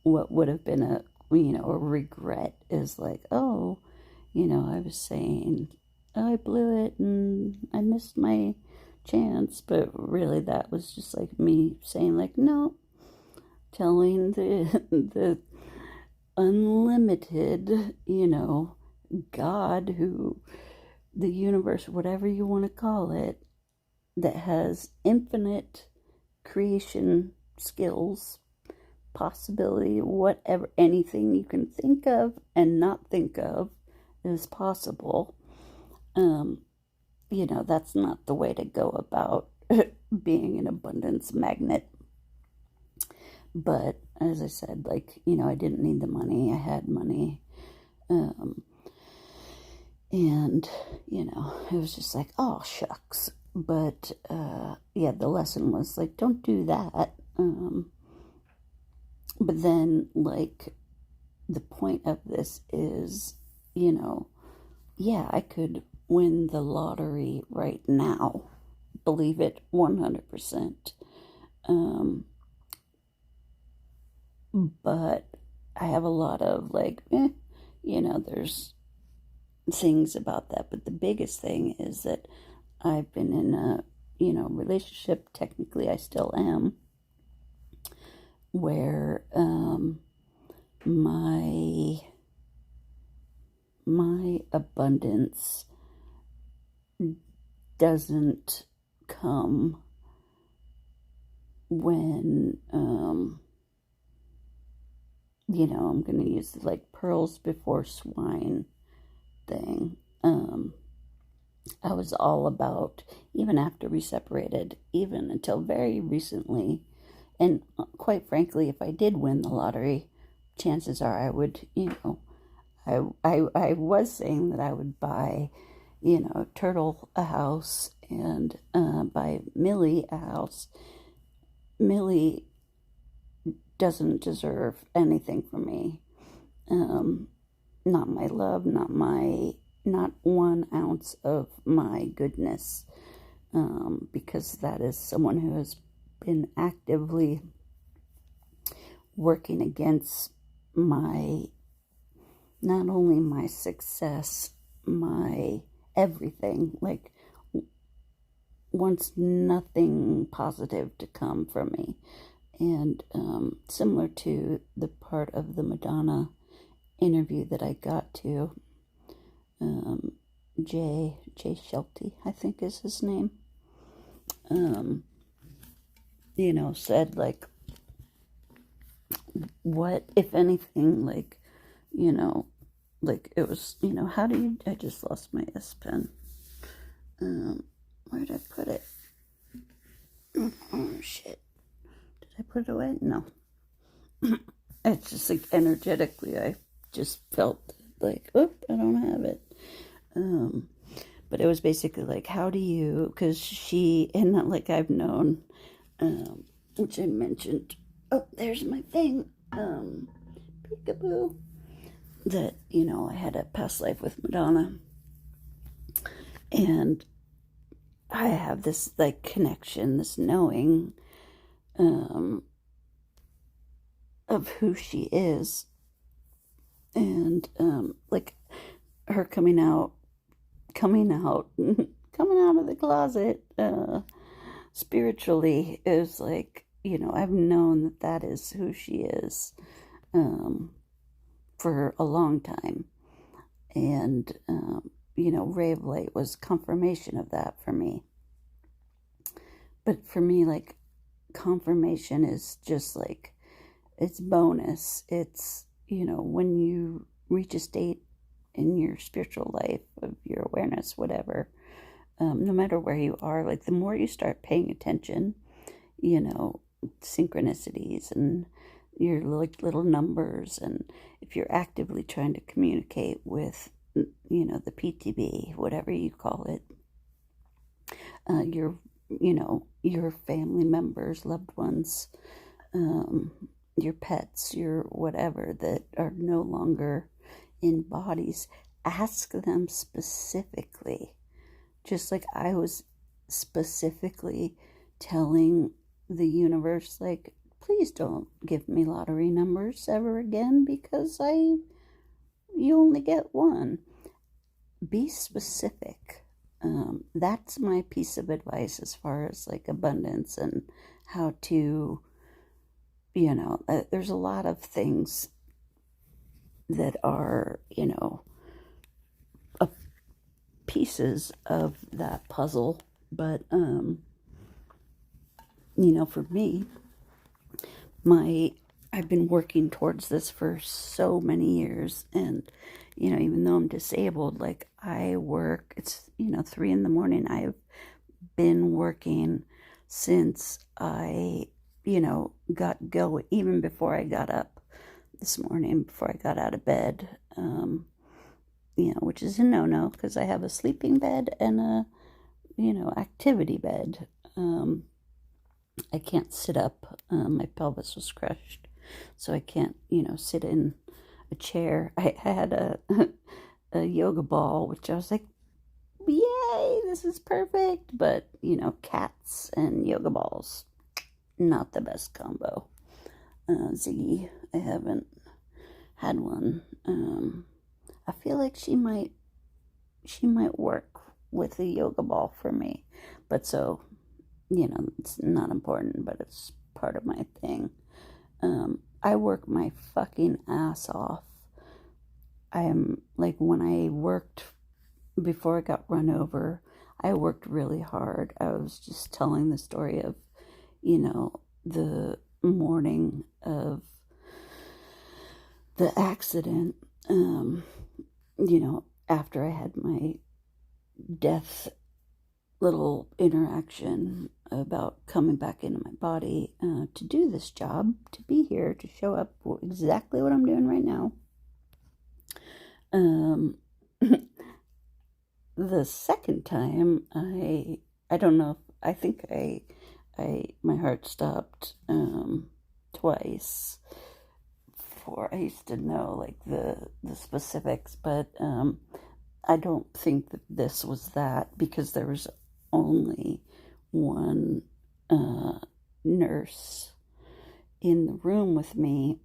S1: what would have been a, you know, a regret, is like, oh, you know, I was saying, oh, I blew it and I missed my chance, but really that was just like me saying, like, no, telling the unlimited, you know, God, who, the universe, whatever you want to call it, that has infinite creation skills, possibility, whatever, anything you can think of and not think of is possible. You know, that's not the way to go about being an abundance magnet. But as I said, like, you know, I didn't need the money. I had money. And, you know, it was just like, oh, shucks. But, yeah, the lesson was, like, don't do that. But then, like, the point of this is, you know, yeah, I could win the lottery right now. Believe it 100%. But I have a lot of, like, you know, there's things about that. But the biggest thing is that I've been in a, you know, relationship, technically I still am, where my abundance doesn't come when, you know, I'm going to use the, like, pearls before swine thing. I was all about, even after we separated, even until very recently, and quite frankly, if I did win the lottery, chances are I would, you know, I was saying that I would buy, you know, Turtle a house and buy Millie a house. Millie doesn't deserve anything from me. Not my love, not 1 ounce of my goodness, because that is someone who has been actively working against my, not only my success, my everything, like, wants nothing positive to come from me. And similar to the part of the Madonna interview that I got to, 𝒂𝒊𝒕𝒉, I think is his name, you know, said, like, what, if anything, like, you know, like, it was, you know, how do you, I just lost my S Pen. Where did I put it? Oh, shit. Did I put it away? No. It's just, like, energetically, I just felt like, oop, I don't have it. But it was basically like, how do you, because she, and not like I've known, which I mentioned, oh, there's my thing, peekaboo, that, you know, I had a past life with Madonna, and I have this, like, connection, this knowing, of who she is, and, like, her coming out, coming out of the closet, spiritually, is like, you know, I've known that that is who she is, for a long time, and, you know, Ray of Light was confirmation of that for me. But for me, like, confirmation is just like, it's bonus. It's, you know, when you reach a state in your spiritual life, of your awareness, whatever, no matter where you are, like, the more you start paying attention, you know, synchronicities and your, like, little numbers, and if you're actively trying to communicate with, you know, the PTB, whatever you call it, your, you know, your family members, loved ones, your pets, your whatever, that are no longer in bodies, ask them specifically, just like I was specifically telling the universe, like, please don't give me lottery numbers ever again, because you only get one. Be specific. That's my piece of advice as far as, like, abundance and how to, you know, there's a lot of things that are, you know, pieces of that puzzle, but, you know, for me, I've been working towards this for so many years, and, you know, even though I'm disabled, like, I work, it's, you know, 3 a.m. I've been working since I, you know, got going, even before I got up this morning, before I got out of bed, you know, which is a no-no, because I have a sleeping bed and a, you know, activity bed. I can't sit up. My pelvis was crushed, so I can't, you know, sit in a chair. I had a yoga ball, which I was like, yay, this is perfect. But, you know, cats and yoga balls, not the best combo. Ziggy, I haven't had one. I feel like she might work with a yoga ball for me, but so, you know, it's not important, but it's part of my thing. I work my fucking ass off. I am, like, when I worked before I got run over, I worked really hard. I was just telling the story of, you know, the morning of the accident, you know, after I had my death little interaction about coming back into my body, to do this job, to be here, to show up for exactly what I'm doing right now. The second time, I don't know, I think my heart stopped, twice. Before I used to know, like, the specifics, but I don't think that this was that, because there was only one nurse in the room with me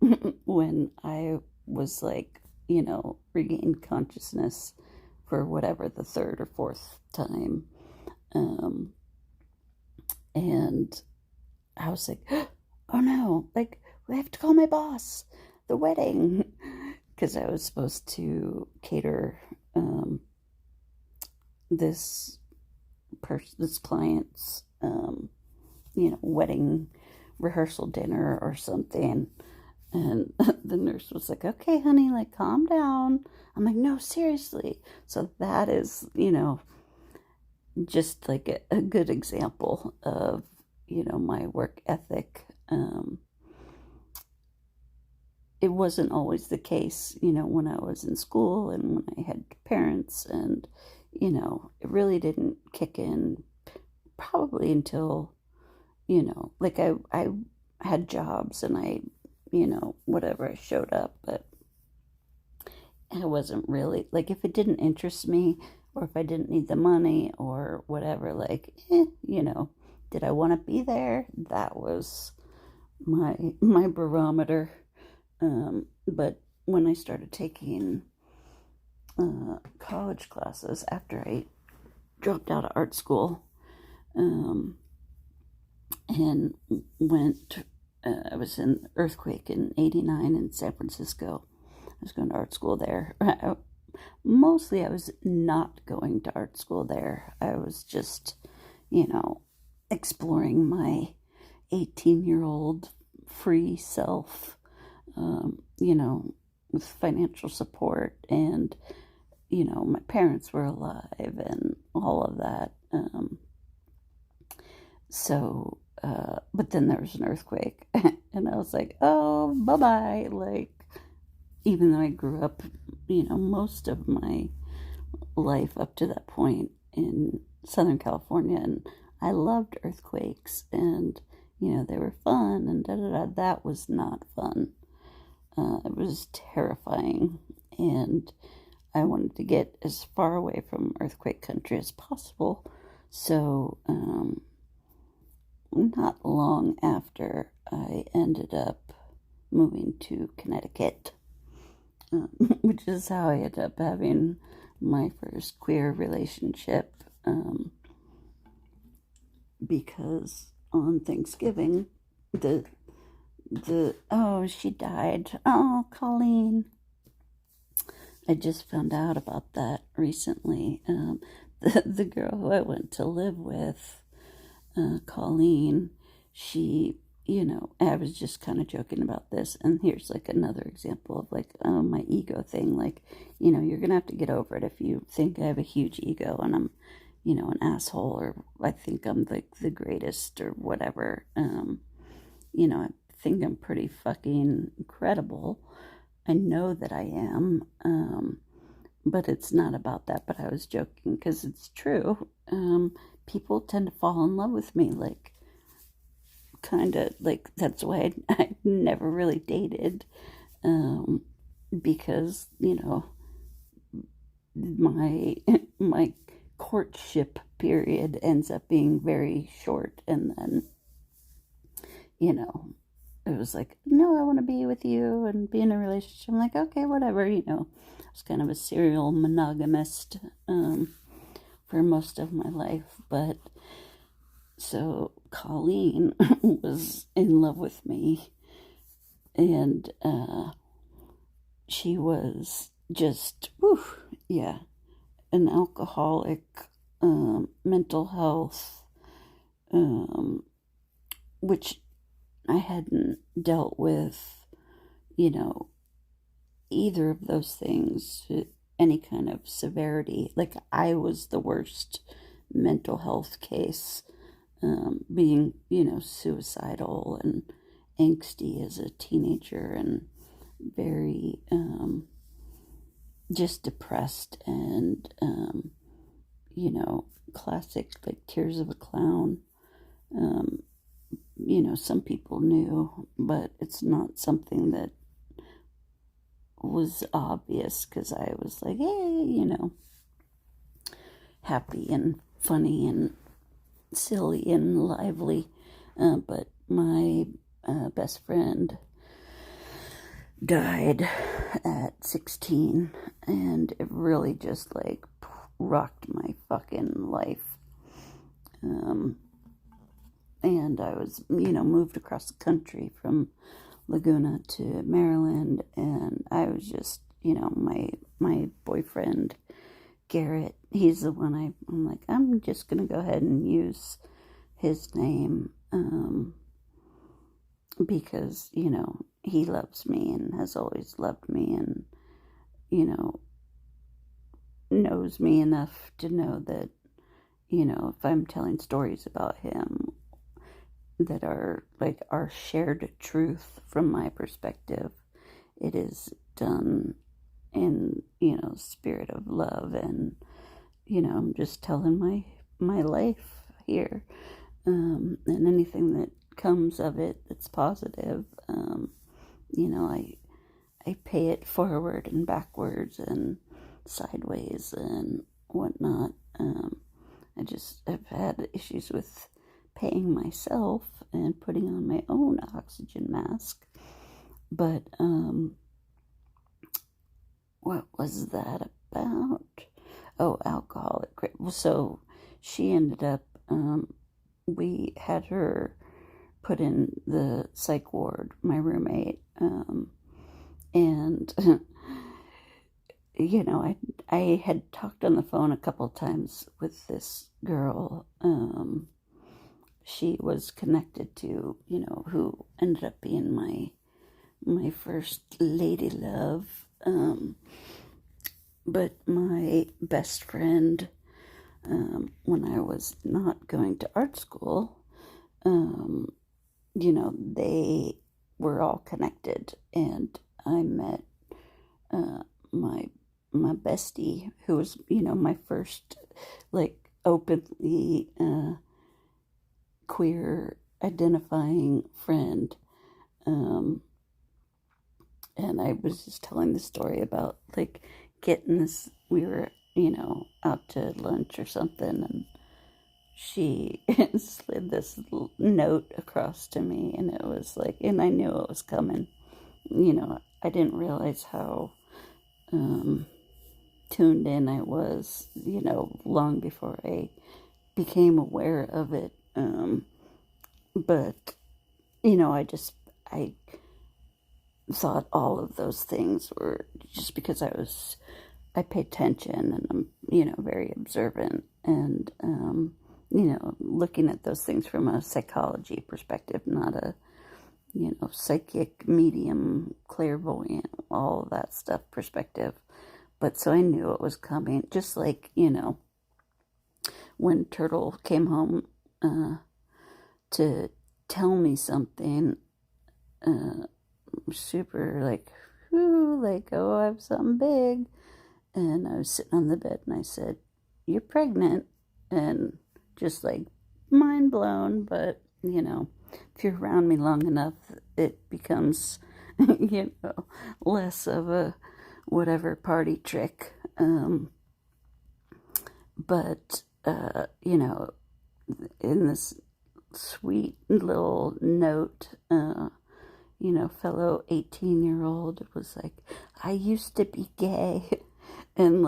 S1: when I was, like, you know, regained consciousness for whatever, the 3rd or 4th time. And I was like, oh no, like, we have to call my boss, the wedding, because I was supposed to cater this client's, you know, wedding rehearsal dinner or something. And the nurse was like, okay, honey, like, calm down. I'm like, no, seriously. So that is, you know, just like a good example of, you know, my work ethic. It wasn't always the case, you know, when I was in school and when I had parents and, you know, it really didn't kick in probably until, you know, like I had jobs and I, you know, whatever, I showed up, but I wasn't really, like, if it didn't interest me or if I didn't need the money or whatever, like, you know, did I want to be there? That was my barometer. But when I started taking college classes after I dropped out of art school, and went, I was in earthquake in '89 in San Francisco. I was going to art school there. Mostly I was not going to art school there. I was just, you know, exploring my 18-year-old free self, you know, with financial support, and, you know, my parents were alive and all of that. But then there was an earthquake and I was like, oh, bye-bye. Like, even though I grew up, you know, most of my life up to that point in Southern California, and I loved earthquakes, and, you know, they were fun, and da-da-da. That was not fun. It was terrifying, and I wanted to get as far away from earthquake country as possible. So, not long after, I ended up moving to Connecticut, which is how I ended up having my first queer relationship, because on Thanksgiving, she died. Oh, Colleen. I just found out about that recently. The girl who I went to live with, Colleen, she, you know, I was just kind of joking about this, and here's like another example of like, my ego thing. Like, you know, you're gonna have to get over it if you think I have a huge ego and I'm, you know, an asshole, or I think I'm the greatest or whatever. You know, I think I'm pretty fucking incredible. I know that I am, but it's not about that. But I was joking because it's true. People tend to fall in love with me, like, kind of, like, that's why I never really dated, because, you know, my courtship period ends up being very short, and then, you know, it was like, no, I want to be with you and be in a relationship. I'm like, okay, whatever, you know. I was kind of a serial monogamist, for most of my life. But so Colleen was in love with me, and she was just, an alcoholic, mental health, which I hadn't dealt with, you know, either of those things to any kind of severity. Like, I was the worst mental health case, being, you know, suicidal and angsty as a teenager, and very, just depressed, and, you know, classic, like, tears of a clown. You know, some people knew, but it's not something that was obvious, because I was like, hey, you know, happy and funny and silly and lively. But my best friend died at 16, and it really just, like, rocked my fucking life. And I was, you know, moved across the country from Laguna to Maryland, and I was just, you know, my boyfriend, Garrett, he's the one I'm like, I'm just going to go ahead and use his name, because, you know, he loves me and has always loved me, and, you know, knows me enough to know that, you know, if I'm telling stories about him that are like our shared truth from my perspective, it is done in, you know, spirit of love and, I'm just telling my life here, and anything that comes of it that's positive, I pay it forward and backwards and sideways and whatnot. I've had issues with paying myself and putting on my own oxygen mask. But what was that about? Oh, alcoholic. So she ended up, we had her put in the psych ward, my roommate, and I had talked on the phone a couple times with this girl. She was connected to, who ended up being my first lady love. But my best friend, when I was not going to art school, they were all connected, and I met my bestie, who was, my first, openly queer identifying friend. And I was just telling the story about, getting this, we were, out to lunch or something, and she slid this little note across to me, and it was and I knew it was coming. I didn't realize how tuned in I was, long before I became aware of it. But, I thought all of those things were just because I pay attention, and I'm, very observant, and, looking at those things from a psychology perspective, not a, psychic, medium, clairvoyant, all of that stuff perspective. But so I knew it was coming, just when Turtle came home to tell me something, super oh, I have something big. And I was sitting on the bed, and I said, "You're pregnant," and just mind blown. But if you're around me long enough, it becomes less of a whatever party trick. But in this sweet little note, fellow 18-year-old was "I used to be gay." And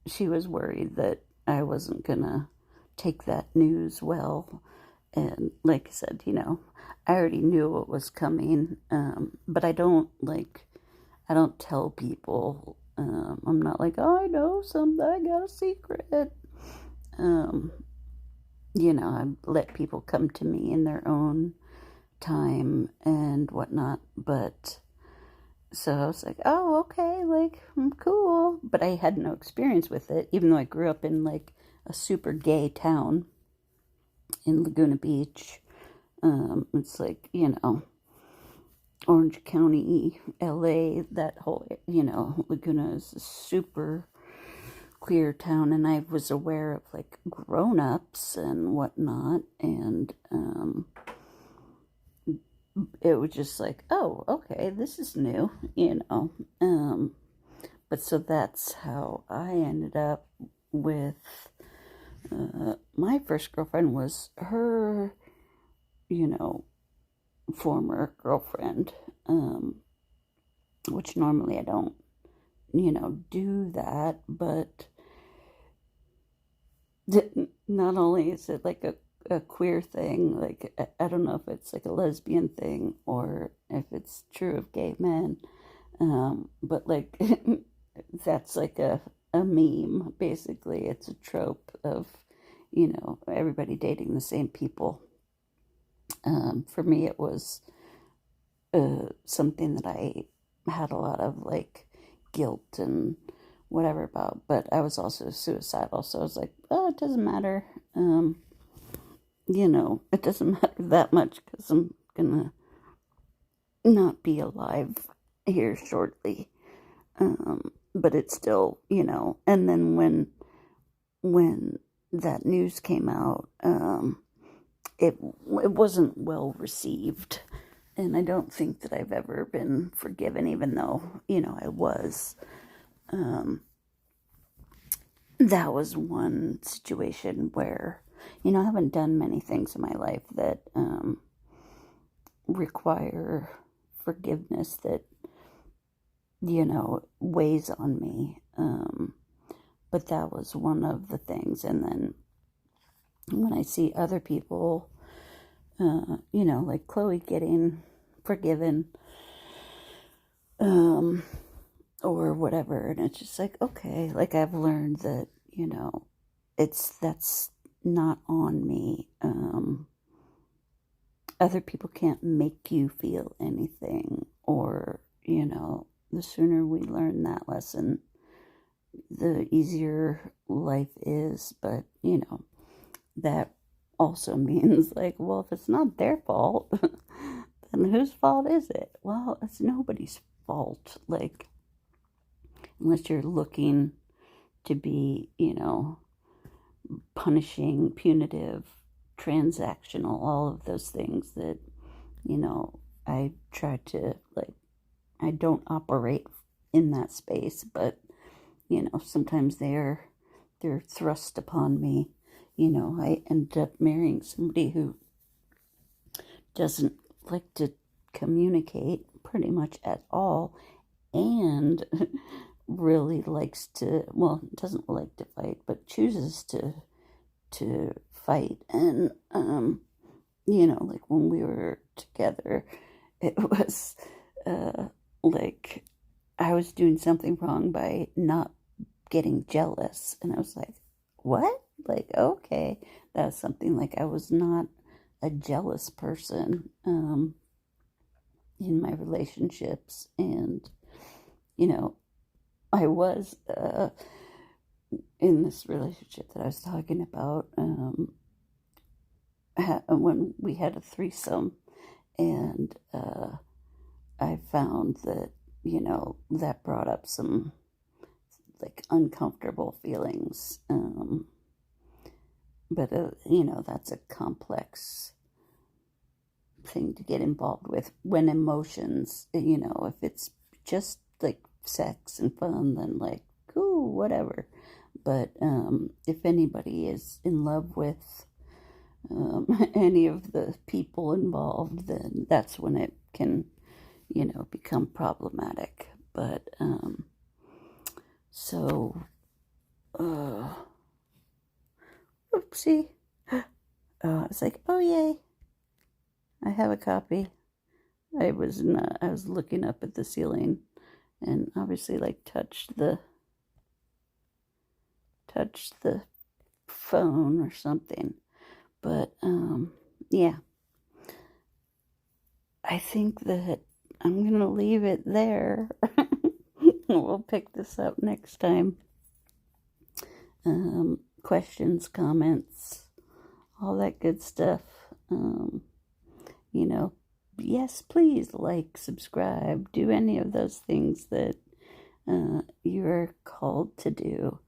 S1: she was worried that I wasn't gonna take that news well. And like I said, I already knew what was coming. But I don't tell people. I'm not "Oh, I know something, I got a secret." I let people come to me in their own time and whatnot. But so I was "Oh, okay, cool." But I had no experience with it, even though I grew up in a super gay town in Laguna Beach. It's Orange County, LA, that whole, Laguna is a super queer town, and I was aware of grown-ups and whatnot, and it was just "Oh, okay, this is new," but so that's how I ended up with my first girlfriend. Was her, former girlfriend, which normally I don't, do that, but not only is it a queer thing, I don't know if it's a lesbian thing or if it's true of gay men, but that's a meme, basically. It's a trope of, everybody dating the same people. For me, it was something that I had a lot of guilt and whatever about, but I was also suicidal, so I was "Oh, it doesn't matter. It doesn't matter that much, because I'm gonna not be alive here shortly." But it's still, and then when when that news came out, it wasn't well received. And I don't think that I've ever been forgiven, even though, I was. That was one situation where, I haven't done many things in my life that require forgiveness that, weighs on me. But that was one of the things. And then when I see other people, like Chloe getting forgiven, or whatever, and it's just like, okay, like I've learned that, that's not on me. Other people can't make you feel anything, or, the sooner we learn that lesson, the easier life is. But, that also means like, well, if it's not their fault, then whose fault is it? Well, it's nobody's fault. Like, unless you're looking to be, punishing, punitive, transactional, all of those things that, I try to, like, I don't operate in that space, but, sometimes they're thrust upon me. I end up marrying somebody who doesn't like to communicate pretty much at all, and really likes to, well, doesn't like to fight, but chooses to fight. And, like when we were together, it was, like I was doing something wrong by not getting jealous. And I was like, what? Like, okay, that's something. Like, I was not a jealous person, in my relationships. And, I was, in this relationship that I was talking about, when we had a threesome, and I found that, that brought up some, like, uncomfortable feelings. But, that's a complex thing to get involved with when emotions, if it's just like sex and fun, then like, cool, whatever. But if anybody is in love with any of the people involved, then that's when it can, become problematic. But so oopsie, it's like, oh yay, I have a copy. I was looking up at the ceiling, and obviously like touched the phone or something. But yeah, I think that I'm gonna leave it there. We'll pick this up next time. Questions, comments, all that good stuff. Yes, please like, subscribe, do any of those things that you're called to do.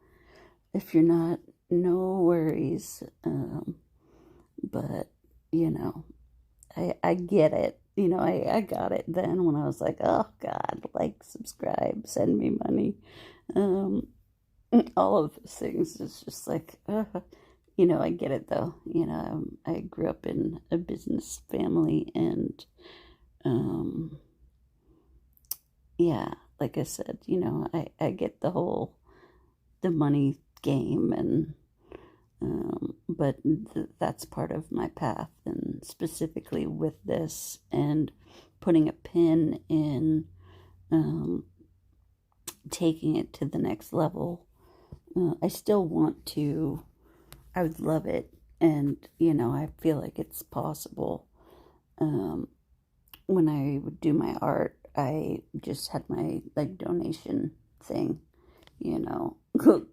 S1: If you're not, no worries. But, I get it. I got it then when I was like, oh God, like, subscribe, send me money. All of those things. It's just like, I get it though. I grew up in a business family, and, yeah, like I said, I get the money game, and, but that's part of my path, and specifically with this, and putting a pin in, taking it to the next level. I still want to, I would love it, and, I feel like it's possible. When I would do my art, I just had my, like, donation thing,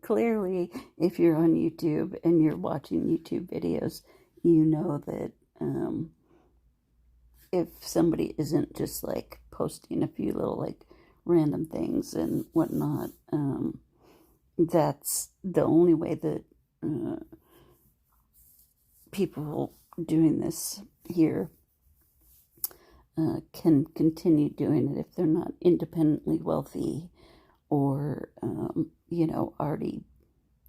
S1: Clearly, if you're on YouTube and you're watching YouTube videos, you know that, if somebody isn't just, like, posting a few little, like, random things and whatnot, that's the only way that people doing this here can continue doing it if they're not independently wealthy or, already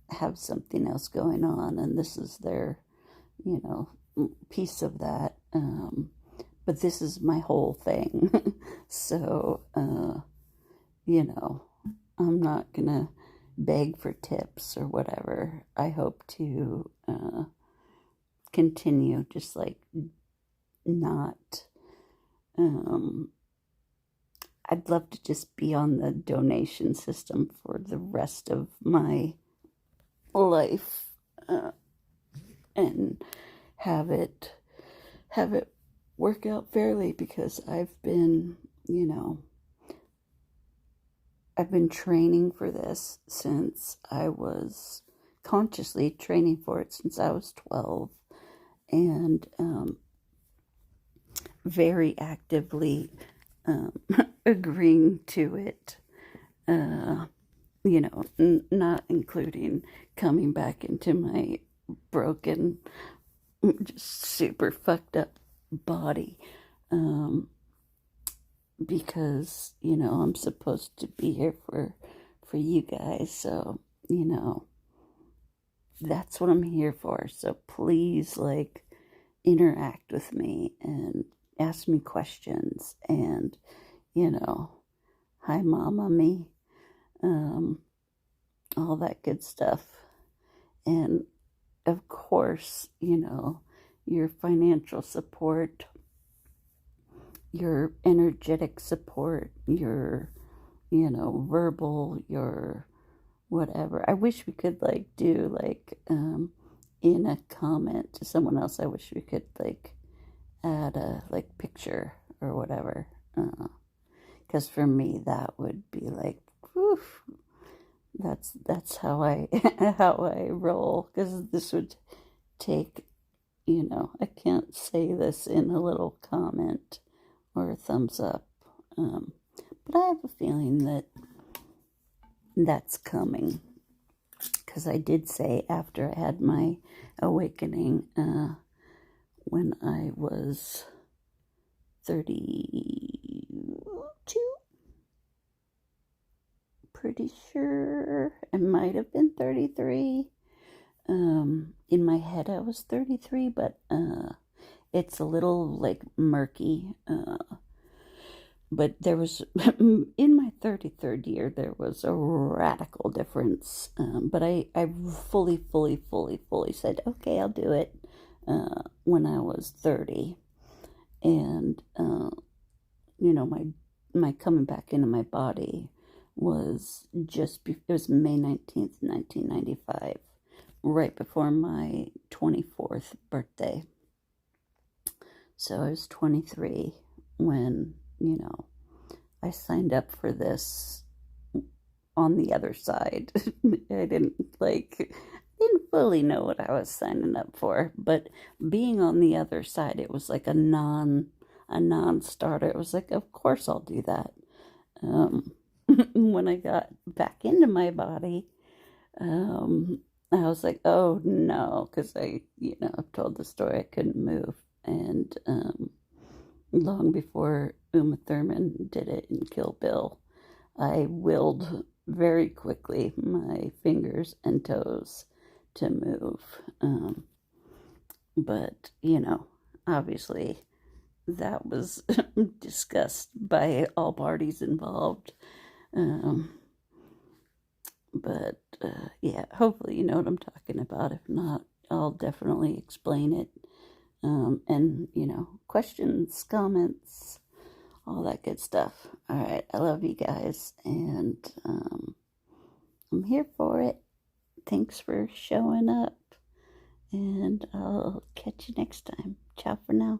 S1: have something else going on, and this is their, piece of that. But this is my whole thing. So, I'm not gonna beg for tips or whatever. I hope to continue just like not. I'd love to just be on the donation system for the rest of my life, and have it work out fairly, because I've been training for this since I was consciously training for it since I was 12, and very actively agreeing to it, not including coming back into my broken, just super fucked up body, because, I'm supposed to be here for you guys, so, that's what I'm here for. So please, interact with me and ask me questions, and, hi mommy, all that good stuff. And of course, your financial support, your energetic support, your, verbal, your whatever. I wish we could do in a comment to someone else, I wish we could add a picture or whatever. Because for me, that would be whew, that's how I roll. Because this would take, I can't say this in a little comment or a thumbs up, but I have a feeling that that's coming, because I did say after I had my awakening, when I was 32, pretty sure it might have been 33. In my head I was 33, but it's a little murky. But there was, in my 33rd year, there was a radical difference. But I fully said, okay, I'll do it, when I was 30. And, my coming back into my body was it was May 19th, 1995, right before my 24th birthday. So I was 23 when, I signed up for this on the other side. I didn't fully know what I was signing up for, but being on the other side, it was a non-starter. It was of course I'll do that. When I got back into my body, I was oh no, because I've told the story, I couldn't move, and long before Uma Thurman did it in Kill Bill, I willed very quickly my fingers and toes to move. But, obviously that was discussed by all parties involved. But yeah, hopefully you know what I'm talking about. If not, I'll definitely explain it. And, questions, comments, all that good stuff. All right, I love you guys, and I'm here for it. Thanks for showing up, and I'll catch you next time. Ciao for now.